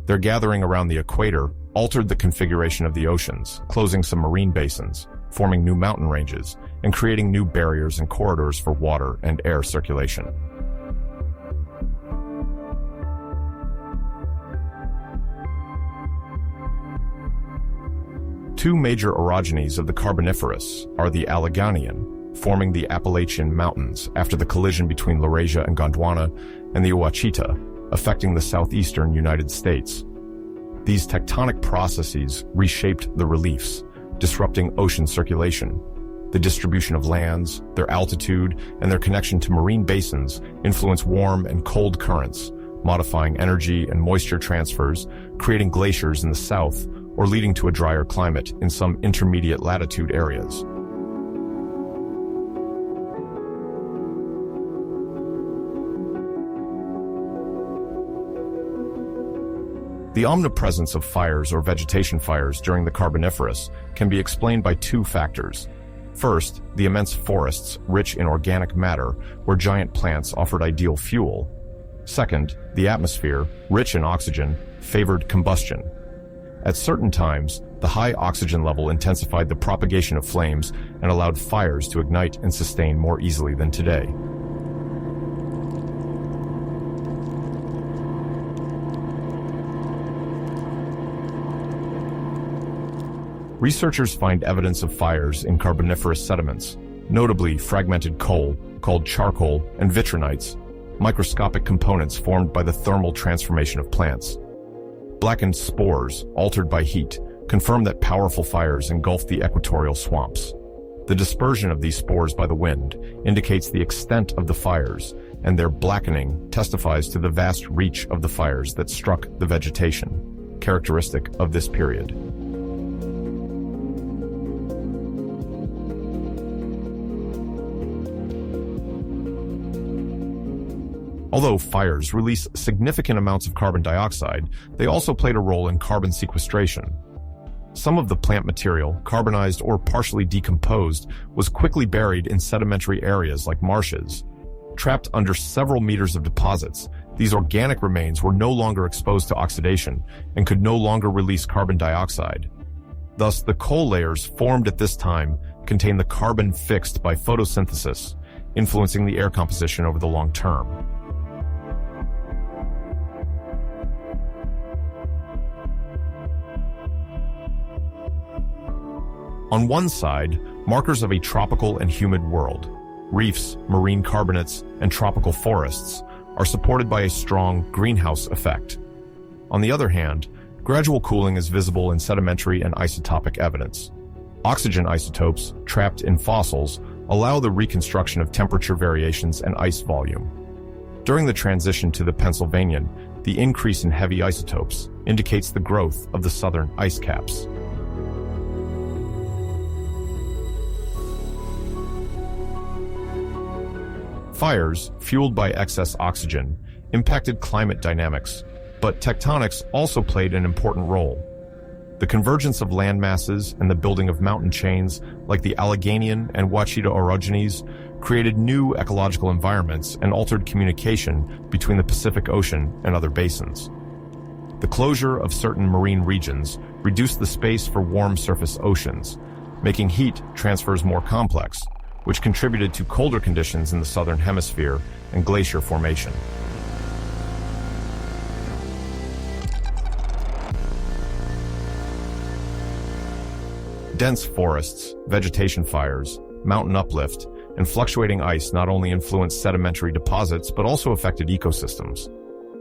Their gathering around the equator altered the configuration of the oceans, closing some marine basins, forming new mountain ranges, and creating new barriers and corridors for water and air circulation. Two major orogenies of the Carboniferous are the Alleghanian, forming the Appalachian Mountains after the collision between Laurasia and Gondwana, and the Ouachita, affecting the southeastern United States. These tectonic processes reshaped the reliefs, disrupting ocean circulation. The distribution of lands, their altitude, and their connection to marine basins influence warm and cold currents, modifying energy and moisture transfers, creating glaciers in the south, or leading to a drier climate in some intermediate latitude areas. The omnipresence of fires or vegetation fires during the Carboniferous can be explained by two factors. First, the immense forests rich in organic matter where giant plants offered ideal fuel. Second, the atmosphere, rich in oxygen, favored combustion. At certain times, the high oxygen level intensified the propagation of flames and allowed fires to ignite and sustain more easily than today. Researchers find evidence of fires in Carboniferous sediments, notably fragmented coal, called charcoal, and vitrinites, microscopic components formed by the thermal transformation of plants. Blackened spores, altered by heat, confirm that powerful fires engulfed the equatorial swamps. The dispersion of these spores by the wind indicates the extent of the fires, and their blackening testifies to the vast reach of the fires that struck the vegetation, characteristic of this period. Although fires release significant amounts of carbon dioxide, they also played a role in carbon sequestration. Some of the plant material, carbonized or partially decomposed, was quickly buried in sedimentary areas like marshes. Trapped under several meters of deposits, these organic remains were no longer exposed to oxidation and could no longer release carbon dioxide. Thus, the coal layers formed at this time contain the carbon fixed by photosynthesis, influencing the air composition over the long term. On one side, markers of a tropical and humid world, reefs, marine carbonates, and tropical forests, are supported by a strong greenhouse effect. On the other hand, gradual cooling is visible in sedimentary and isotopic evidence. Oxygen isotopes, trapped in fossils, allow the reconstruction of temperature variations and ice volume. During the transition to the Pennsylvanian, the increase in heavy isotopes indicates the growth of the southern ice caps. Fires, fueled by excess oxygen, impacted climate dynamics, but tectonics also played an important role. The convergence of land masses and the building of mountain chains like the Alleghanian and Ouachita orogenies created new ecological environments and altered communication between the Pacific Ocean and other basins. The closure of certain marine regions reduced the space for warm surface oceans, making heat transfers more complex, which contributed to colder conditions in the southern hemisphere and glacier formation. Dense forests, vegetation fires, mountain uplift, and fluctuating ice not only influenced sedimentary deposits but also affected ecosystems.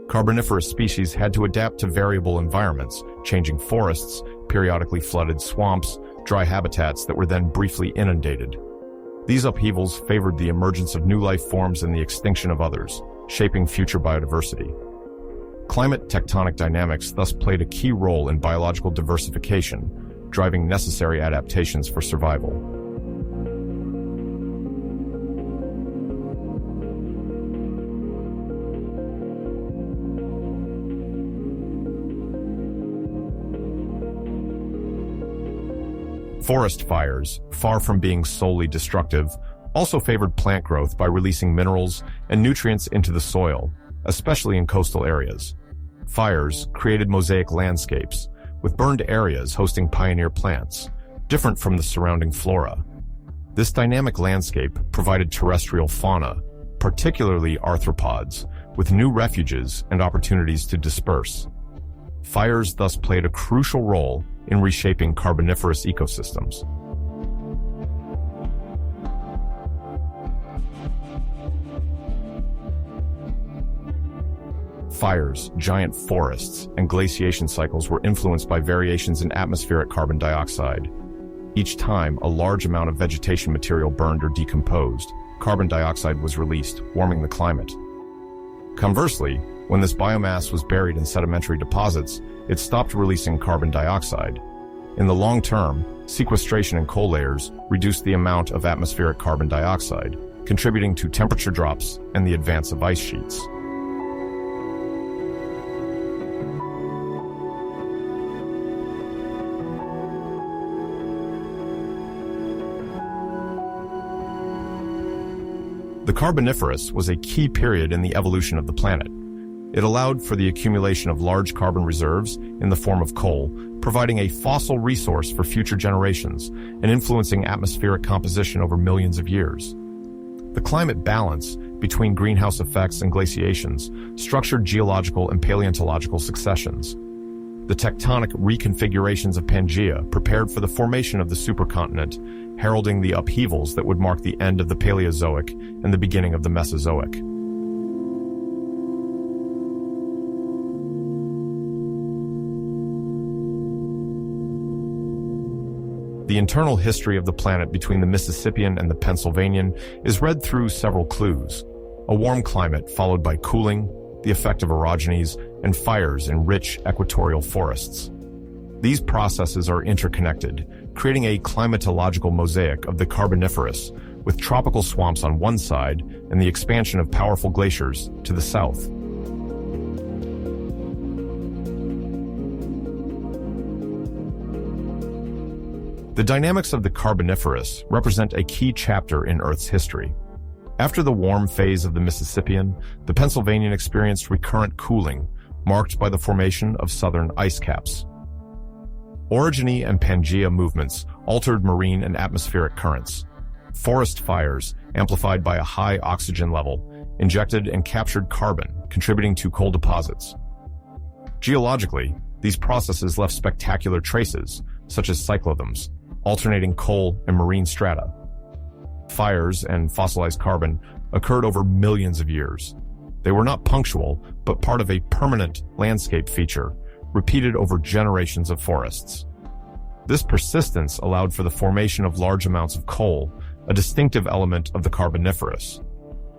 Carboniferous species had to adapt to variable environments, changing forests, periodically flooded swamps, dry habitats that were then briefly inundated. These upheavals favored the emergence of new life forms and the extinction of others, shaping future biodiversity. Climate tectonic dynamics thus played a key role in biological diversification, driving necessary adaptations for survival. Forest fires, far from being solely destructive, also favored plant growth by releasing minerals and nutrients into the soil, especially in coastal areas. Fires created mosaic landscapes, with burned areas hosting pioneer plants, different from the surrounding flora. This dynamic landscape provided terrestrial fauna, particularly arthropods, with new refuges and opportunities to disperse. Fires thus played a crucial role in reshaping Carboniferous ecosystems. Fires, giant forests, and glaciation cycles were influenced by variations in atmospheric carbon dioxide. Each time a large amount of vegetation material burned or decomposed, carbon dioxide was released, warming the climate. Conversely, when this biomass was buried in sedimentary deposits, it stopped releasing carbon dioxide. In the long term, sequestration in coal layers reduced the amount of atmospheric carbon dioxide, contributing to temperature drops and the advance of ice sheets. The Carboniferous was a key period in the evolution of the planet. It allowed for the accumulation of large carbon reserves in the form of coal, providing a fossil resource for future generations and influencing atmospheric composition over millions of years. The climate balance between greenhouse effects and glaciations structured geological and paleontological successions. The tectonic reconfigurations of Pangaea prepared for the formation of the supercontinent, heralding the upheavals that would mark the end of the Paleozoic and the beginning of the Mesozoic. The internal history of the planet between the Mississippian and the Pennsylvanian is read through several clues: a warm climate followed by cooling, the effect of orogenies, and fires in rich equatorial forests. These processes are interconnected, creating a climatological mosaic of the Carboniferous, with tropical swamps on one side and the expansion of powerful glaciers to the south. The dynamics of the Carboniferous represent a key chapter in Earth's history. After the warm phase of the Mississippian, the Pennsylvanian experienced recurrent cooling, marked by the formation of southern ice caps. Orogeny and Pangaea movements altered marine and atmospheric currents. Forest fires, amplified by a high oxygen level, injected and captured carbon, contributing to coal deposits. Geologically, these processes left spectacular traces, such as cyclothems, alternating coal and marine strata. Fires and fossilized carbon occurred over millions of years. They were not punctual, but part of a permanent landscape feature, repeated over generations of forests. This persistence allowed for the formation of large amounts of coal, a distinctive element of the Carboniferous.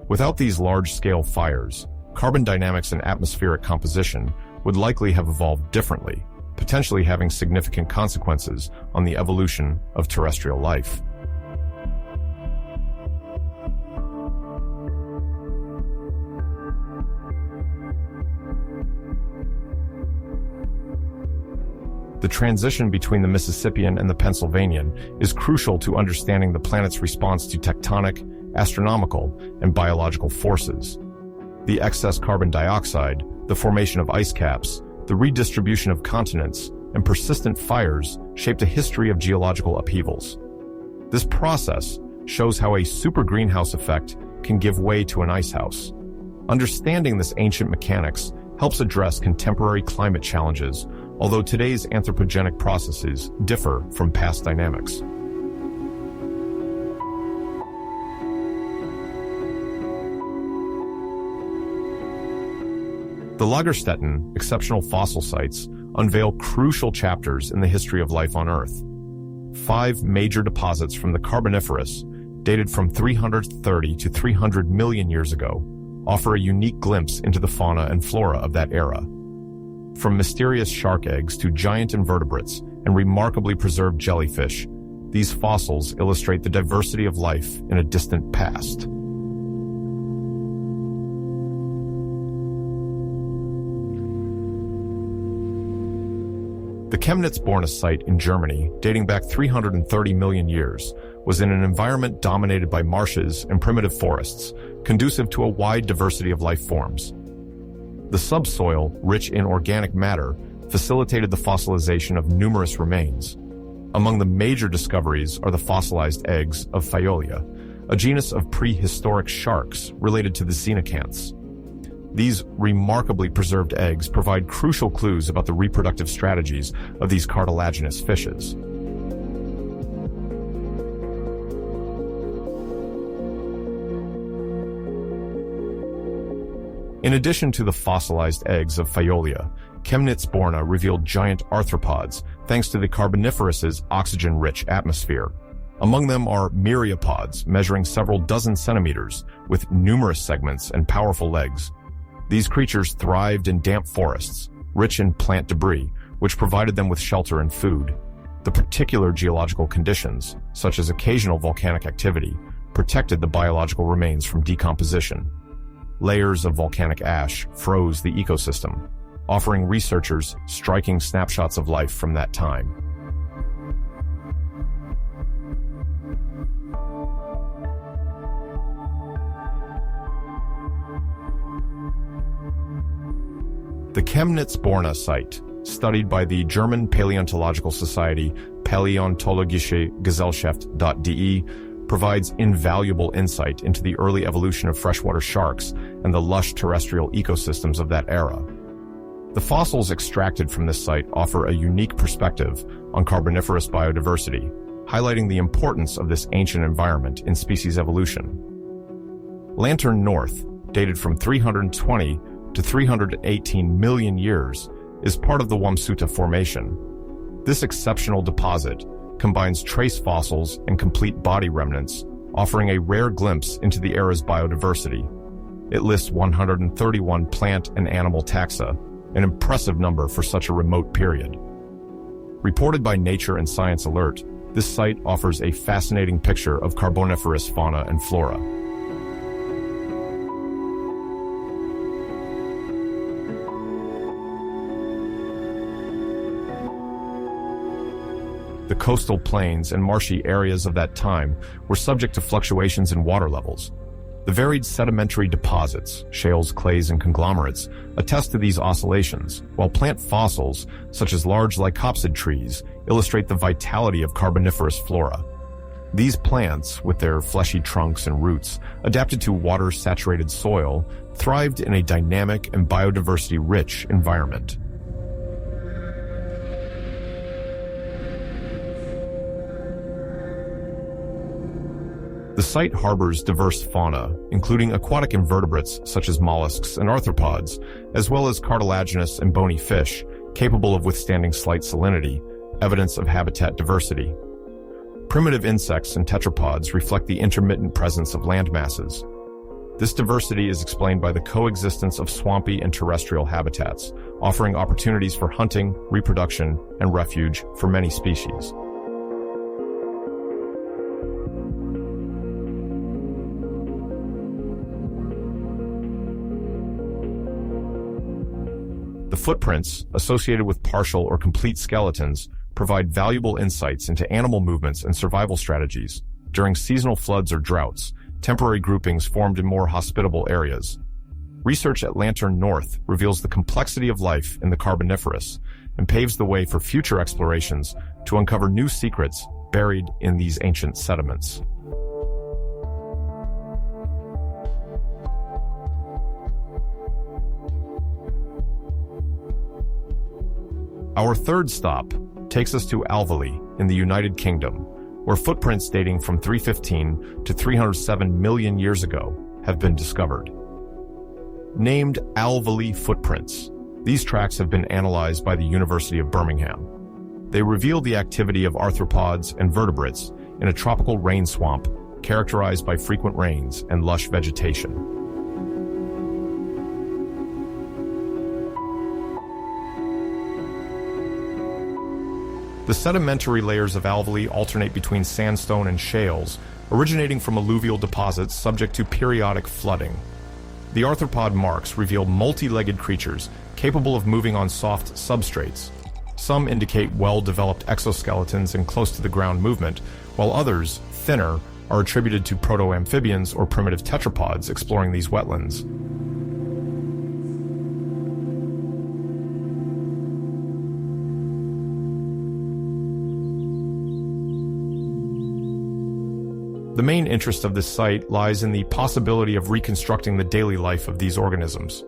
Without these large-scale fires, carbon dynamics and atmospheric composition would likely have evolved differently, potentially having significant consequences on the evolution of terrestrial life. The transition between the Mississippian and the Pennsylvanian is crucial to understanding the planet's response to tectonic, astronomical, and biological forces. The excess carbon dioxide, the formation of ice caps, the redistribution of continents, and persistent fires shaped a history of geological upheavals. This process shows how a super greenhouse effect can give way to an icehouse. Understanding this ancient mechanics helps address contemporary climate challenges, although today's anthropogenic processes differ from past dynamics. The Lagerstätten exceptional fossil sites unveil crucial chapters in the history of life on Earth. 5 major deposits from the Carboniferous, dated from 330 to 300 million years ago, offer a unique glimpse into the fauna and flora of that era. From mysterious shark eggs to giant invertebrates and remarkably preserved jellyfish, these fossils illustrate the diversity of life in a distant past. The Chemnitz-Borna site in Germany, dating back 330 million years, was in an environment dominated by marshes and primitive forests, conducive to a wide diversity of life forms. The subsoil, rich in organic matter, facilitated the fossilization of numerous remains. Among the major discoveries are the fossilized eggs of Phaeolia, a genus of prehistoric sharks related to the coelacanths. These remarkably preserved eggs provide crucial clues about the reproductive strategies of these cartilaginous fishes. In addition to the fossilized eggs of Phaeolia, Chemnitz-Borna revealed giant arthropods thanks to the Carboniferous's oxygen-rich atmosphere. Among them are myriapods measuring several dozen centimeters with numerous segments and powerful legs. These creatures thrived in damp forests, rich in plant debris, which provided them with shelter and food. The particular geological conditions, such as occasional volcanic activity, protected the biological remains from decomposition. Layers of volcanic ash froze the ecosystem, offering researchers striking snapshots of life from that time. The Chemnitz-Borna site, studied by the German Paleontological Society Paläontologische Gesellschaft.de, provides invaluable insight into the early evolution of freshwater sharks and the lush terrestrial ecosystems of that era. The fossils extracted from this site offer a unique perspective on Carboniferous biodiversity, highlighting the importance of this ancient environment in species evolution. Lantern North, dated from 320 to 318 million years, is part of the Wamsuta Formation. This exceptional deposit combines trace fossils and complete body remnants, offering a rare glimpse into the era's biodiversity. It lists 131 plant and animal taxa, an impressive number for such a remote period. Reported by Nature and Science Alert, this site offers a fascinating picture of Carboniferous fauna and flora. The coastal plains and marshy areas of that time were subject to fluctuations in water levels. The varied sedimentary deposits, shales, clays, and conglomerates, attest to these oscillations, while plant fossils, such as large lycopsid trees, illustrate the vitality of Carboniferous flora. These plants, with their fleshy trunks and roots, adapted to water-saturated soil, thrived in a dynamic and biodiversity-rich environment. The site harbors diverse fauna, including aquatic invertebrates such as mollusks and arthropods, as well as cartilaginous and bony fish, capable of withstanding slight salinity, evidence of habitat diversity. Primitive insects and tetrapods reflect the intermittent presence of land masses. This diversity is explained by the coexistence of swampy and terrestrial habitats, offering opportunities for hunting, reproduction, and refuge for many species. The footprints, associated with partial or complete skeletons, provide valuable insights into animal movements and survival strategies. During seasonal floods or droughts, temporary groupings formed in more hospitable areas. Research at Lantern North reveals the complexity of life in the Carboniferous and paves the way for future explorations to uncover new secrets buried in these ancient sediments. Our third stop takes us to Alvali in the United Kingdom, where footprints dating from 315 to 307 million years ago have been discovered. Named Alvali footprints, these tracks have been analyzed by the University of Birmingham. They reveal the activity of arthropods and vertebrates in a tropical rain swamp characterized by frequent rains and lush vegetation. The sedimentary layers of alveoli alternate between sandstone and shales, originating from alluvial deposits subject to periodic flooding. The arthropod marks reveal multi-legged creatures capable of moving on soft substrates. Some indicate well-developed exoskeletons and close-to-the-ground movement, while others, thinner, are attributed to proto-amphibians or primitive tetrapods exploring these wetlands. The main interest of this site lies in the possibility of reconstructing the daily life of these organisms.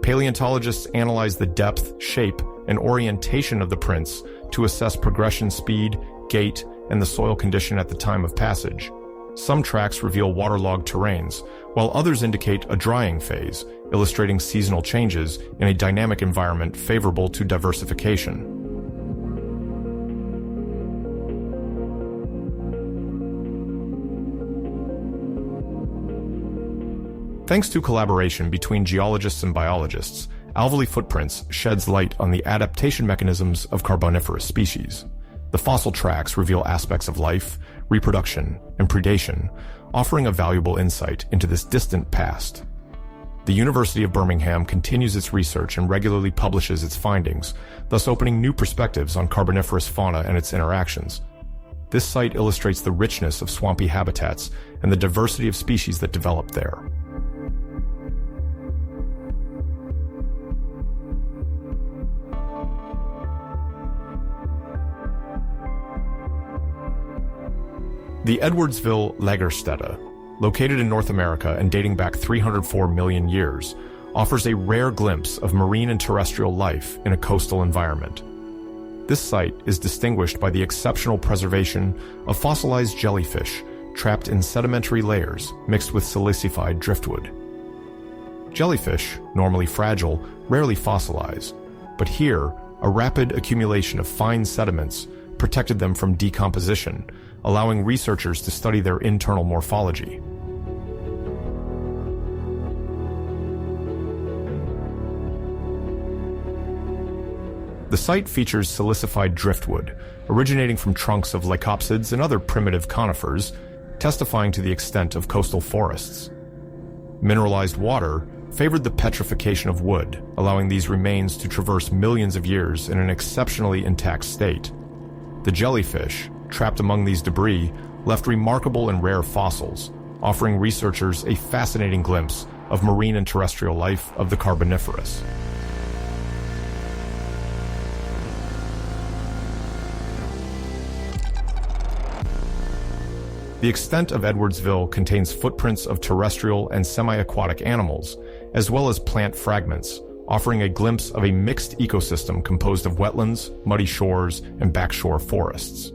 Paleontologists analyze the depth, shape, and orientation of the prints to assess progression speed, gait, and the soil condition at the time of passage. Some tracks reveal waterlogged terrains, while others indicate a drying phase, illustrating seasonal changes in a dynamic environment favorable to diversification. Thanks to collaboration between geologists and biologists, alveoli footprints sheds light on the adaptation mechanisms of Carboniferous species. The fossil tracks reveal aspects of life, reproduction, and predation, offering a valuable insight into this distant past. The University of Birmingham continues its research and regularly publishes its findings, thus opening new perspectives on Carboniferous fauna and its interactions. This site illustrates the richness of swampy habitats and the diversity of species that developed there. The Edwardsville Lagerstätte, located in North America and dating back 304 million years, offers a rare glimpse of marine and terrestrial life in a coastal environment. This site is distinguished by the exceptional preservation of fossilized jellyfish trapped in sedimentary layers mixed with silicified driftwood. Jellyfish, normally fragile, rarely fossilize, but here, a rapid accumulation of fine sediments protected them from decomposition, allowing researchers to study their internal morphology. The site features silicified driftwood, originating from trunks of lycopsids and other primitive conifers, testifying to the extent of coastal forests. Mineralized water favored the petrification of wood, allowing these remains to traverse millions of years in an exceptionally intact state. The jellyfish, trapped among these debris, left remarkable and rare fossils, offering researchers a fascinating glimpse of marine and terrestrial life of the Carboniferous. The extent of Edwardsville contains footprints of terrestrial and semi-aquatic animals, as well as plant fragments, offering a glimpse of a mixed ecosystem composed of wetlands, muddy shores, and backshore forests.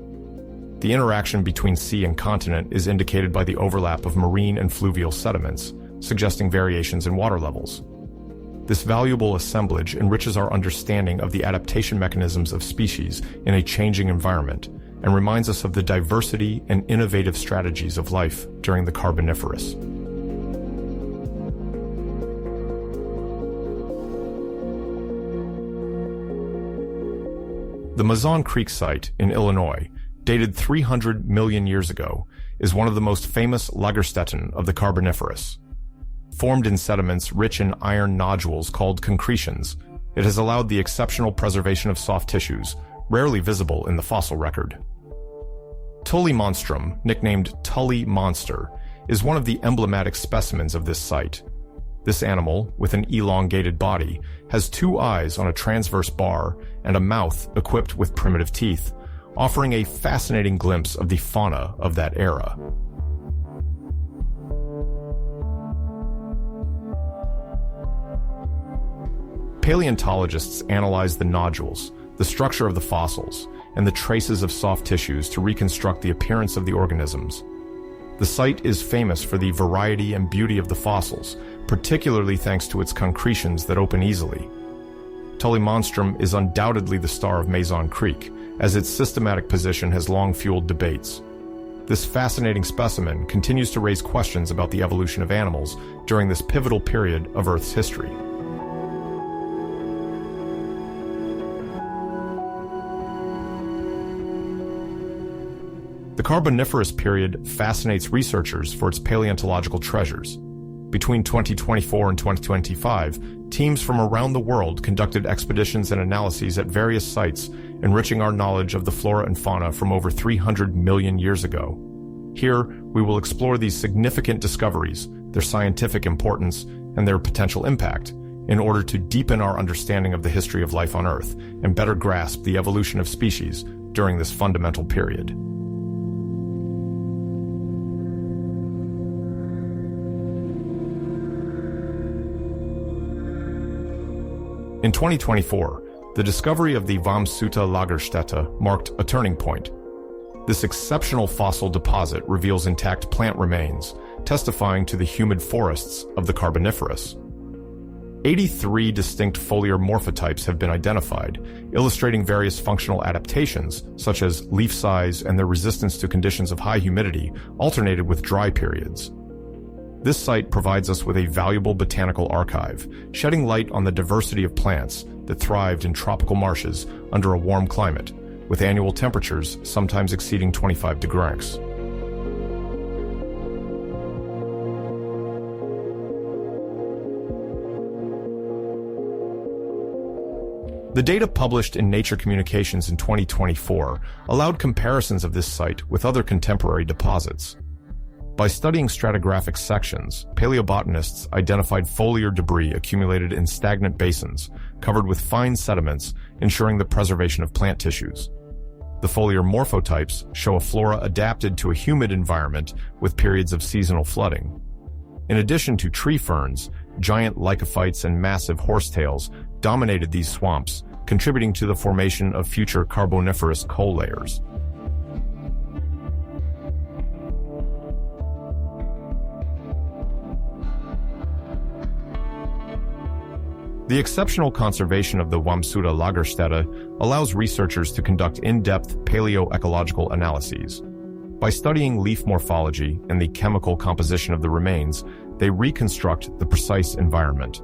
The interaction between sea and continent is indicated by the overlap of marine and fluvial sediments, suggesting variations in water levels. This valuable assemblage enriches our understanding of the adaptation mechanisms of species in a changing environment and reminds us of the diversity and innovative strategies of life during the Carboniferous. The Mazon Creek site in Illinois, dated 300 million years ago, is one of the most famous Lagerstätten of the Carboniferous. Formed in sediments rich in iron nodules called concretions, it has allowed the exceptional preservation of soft tissues, rarely visible in the fossil record. Tully monstrum, nicknamed Tully Monster, is one of the emblematic specimens of this site. This animal, with an elongated body, has two eyes on a transverse bar and a mouth equipped with primitive teeth, offering a fascinating glimpse of the fauna of that era. Paleontologists analyze the nodules, the structure of the fossils, and the traces of soft tissues to reconstruct the appearance of the organisms. The site is famous for the variety and beauty of the fossils, particularly thanks to its concretions that open easily. Tully monstrum is undoubtedly the star of Mazon Creek, as its systematic position has long fueled debates. This fascinating specimen continues to raise questions about the evolution of animals during this pivotal period of Earth's history. The Carboniferous period fascinates researchers for its paleontological treasures. Between 2024 and 2025, teams from around the world conducted expeditions and analyses at various sites, enriching our knowledge of the flora and fauna from over 300 million years ago. Here, we will explore these significant discoveries, their scientific importance, and their potential impact, in order to deepen our understanding of the history of life on Earth and better grasp the evolution of species during this fundamental period. In 2024, the discovery of the Wamsuta Lagerstätte marked a turning point. This exceptional fossil deposit reveals intact plant remains, testifying to the humid forests of the Carboniferous. 83 distinct foliar morphotypes have been identified, illustrating various functional adaptations, such as leaf size and their resistance to conditions of high humidity, alternated with dry periods. This site provides us with a valuable botanical archive, shedding light on the diversity of plants that thrived in tropical marshes under a warm climate, with annual temperatures sometimes exceeding 25 degrees. The data published in Nature Communications in 2024 allowed comparisons of this site with other contemporary deposits. By studying stratigraphic sections, paleobotanists identified foliar debris accumulated in stagnant basins, covered with fine sediments, ensuring the preservation of plant tissues. The foliar morphotypes show a flora adapted to a humid environment with periods of seasonal flooding. In addition to tree ferns, giant lycophytes and massive horsetails dominated these swamps, contributing to the formation of future Carboniferous coal layers. The exceptional conservation of the Wamsuta Lagerstätte allows researchers to conduct in-depth paleoecological analyses. By studying leaf morphology and the chemical composition of the remains, they reconstruct the precise environment.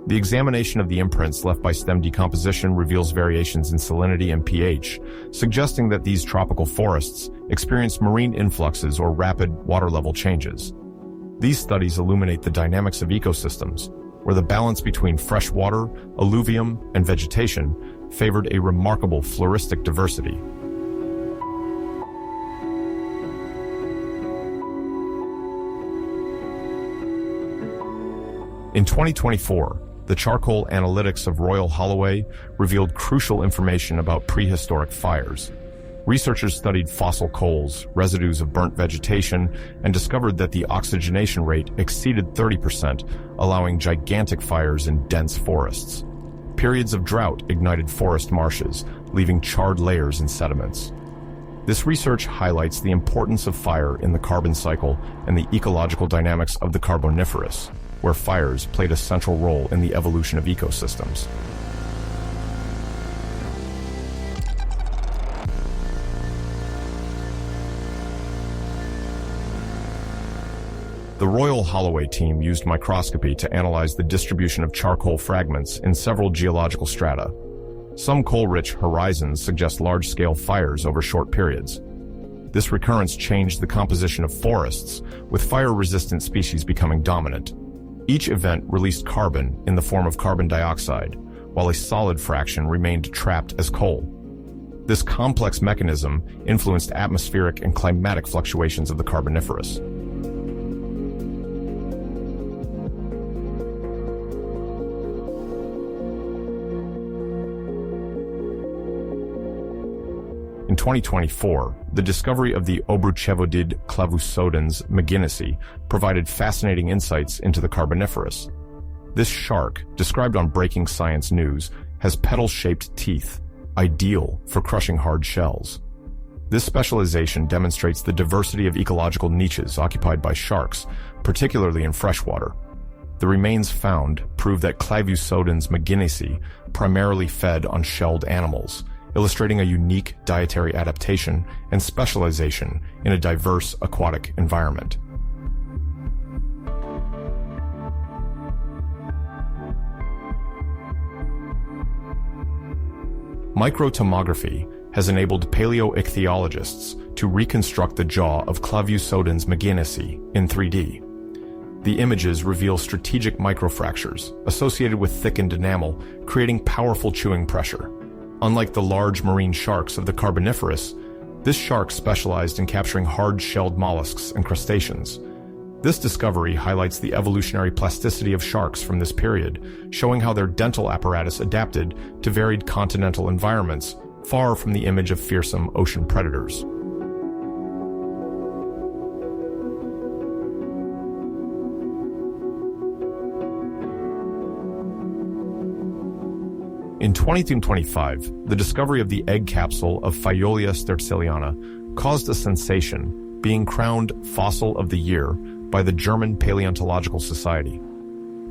The examination of the imprints left by stem decomposition reveals variations in salinity and pH, suggesting that these tropical forests experienced marine influxes or rapid water level changes. These studies illuminate the dynamics of ecosystems, where the balance between fresh water, alluvium, and vegetation favored a remarkable floristic diversity. In 2024, the charcoal analytics of Royal Holloway revealed crucial information about prehistoric fires. Researchers studied fossil coals, residues of burnt vegetation, and discovered that the oxygenation rate exceeded 30%, allowing gigantic fires in dense forests. Periods of drought ignited forest marshes, leaving charred layers and sediments. This research highlights the importance of fire in the carbon cycle and the ecological dynamics of the Carboniferous, where fires played a central role in the evolution of ecosystems. The Royal Holloway team used microscopy to analyze the distribution of charcoal fragments in several geological strata. Some coal-rich horizons suggest large-scale fires over short periods. This recurrence changed the composition of forests, with fire-resistant species becoming dominant. Each event released carbon in the form of carbon dioxide, while a solid fraction remained trapped as coal. This complex mechanism influenced atmospheric and climatic fluctuations of the Carboniferous. In 2024, the discovery of the Obruchevodid clavusodens mcginnesi provided fascinating insights into the Carboniferous. This shark, described on Breaking Science News, has petal-shaped teeth, ideal for crushing hard shells. This specialization demonstrates the diversity of ecological niches occupied by sharks, particularly in freshwater. The remains found prove that Clavusodens mcginnesi primarily fed on shelled animals, illustrating a unique dietary adaptation and specialization in a diverse aquatic environment. Microtomography has enabled paleoichthyologists to reconstruct the jaw of Claviusodens magenesi in 3D. The images reveal strategic microfractures associated with thickened enamel, creating powerful chewing pressure. Unlike the large marine sharks of the Carboniferous, this shark specialized in capturing hard-shelled mollusks and crustaceans. This discovery highlights the evolutionary plasticity of sharks from this period, showing how their dental apparatus adapted to varied continental environments, far from the image of fearsome ocean predators. In 2025, the discovery of the egg capsule of Phaeolia sterciliana caused a sensation, being crowned Fossil of the Year by the German Paleontological Society.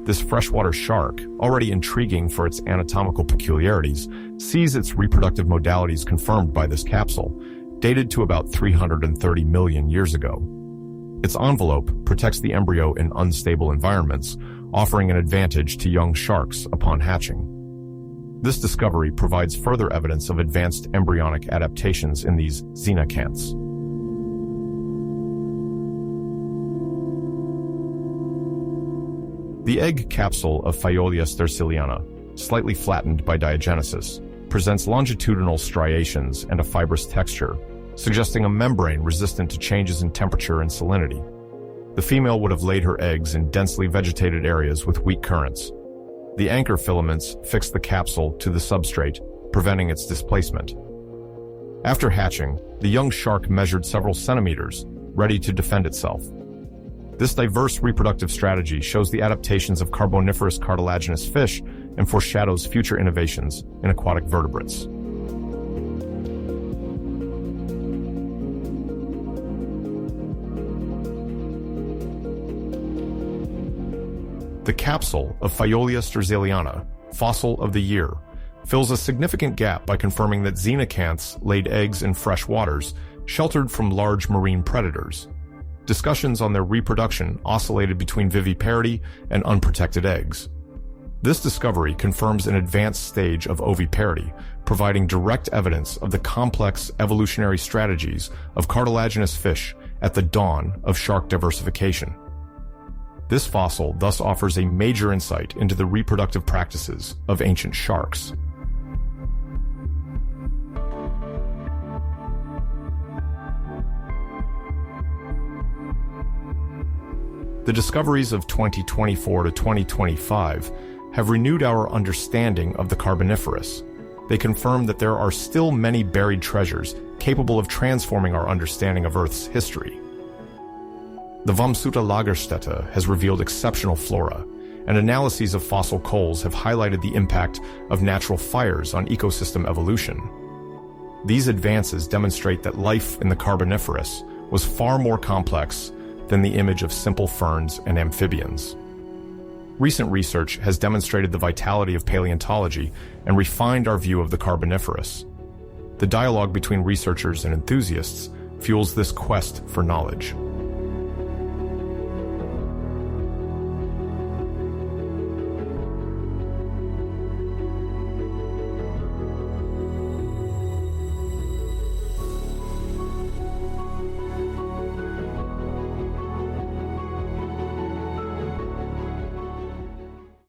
This freshwater shark, already intriguing for its anatomical peculiarities, sees its reproductive modalities confirmed by this capsule, dated to about 330 million years ago. Its envelope protects the embryo in unstable environments, offering an advantage to young sharks upon hatching. This discovery provides further evidence of advanced embryonic adaptations in these xenacants. The egg capsule of Phaeolia sterciliana, slightly flattened by diagenesis, presents longitudinal striations and a fibrous texture, suggesting a membrane resistant to changes in temperature and salinity. The female would have laid her eggs in densely vegetated areas with weak currents. The anchor filaments fix the capsule to the substrate, preventing its displacement. After hatching, the young shark measured several centimeters, ready to defend itself. This diverse reproductive strategy shows the adaptations of carboniferous cartilaginous fish and foreshadows future innovations in aquatic vertebrates. The capsule of Phaeolia sterciliana, Fossil of the Year, fills a significant gap by confirming that xenacants laid eggs in fresh waters, sheltered from large marine predators. Discussions on their reproduction oscillated between viviparity and unprotected eggs. This discovery confirms an advanced stage of oviparity, providing direct evidence of the complex evolutionary strategies of cartilaginous fish at the dawn of shark diversification. This fossil thus offers a major insight into the reproductive practices of ancient sharks. The discoveries of 2024 to 2025 have renewed our understanding of the Carboniferous. They confirm that there are still many buried treasures capable of transforming our understanding of Earth's history. The Wamsuta Lagerstätte has revealed exceptional flora, and analyses of fossil coals have highlighted the impact of natural fires on ecosystem evolution. These advances demonstrate that life in the Carboniferous was far more complex than the image of simple ferns and amphibians. Recent research has demonstrated the vitality of paleontology and refined our view of the Carboniferous. The dialogue between researchers and enthusiasts fuels this quest for knowledge.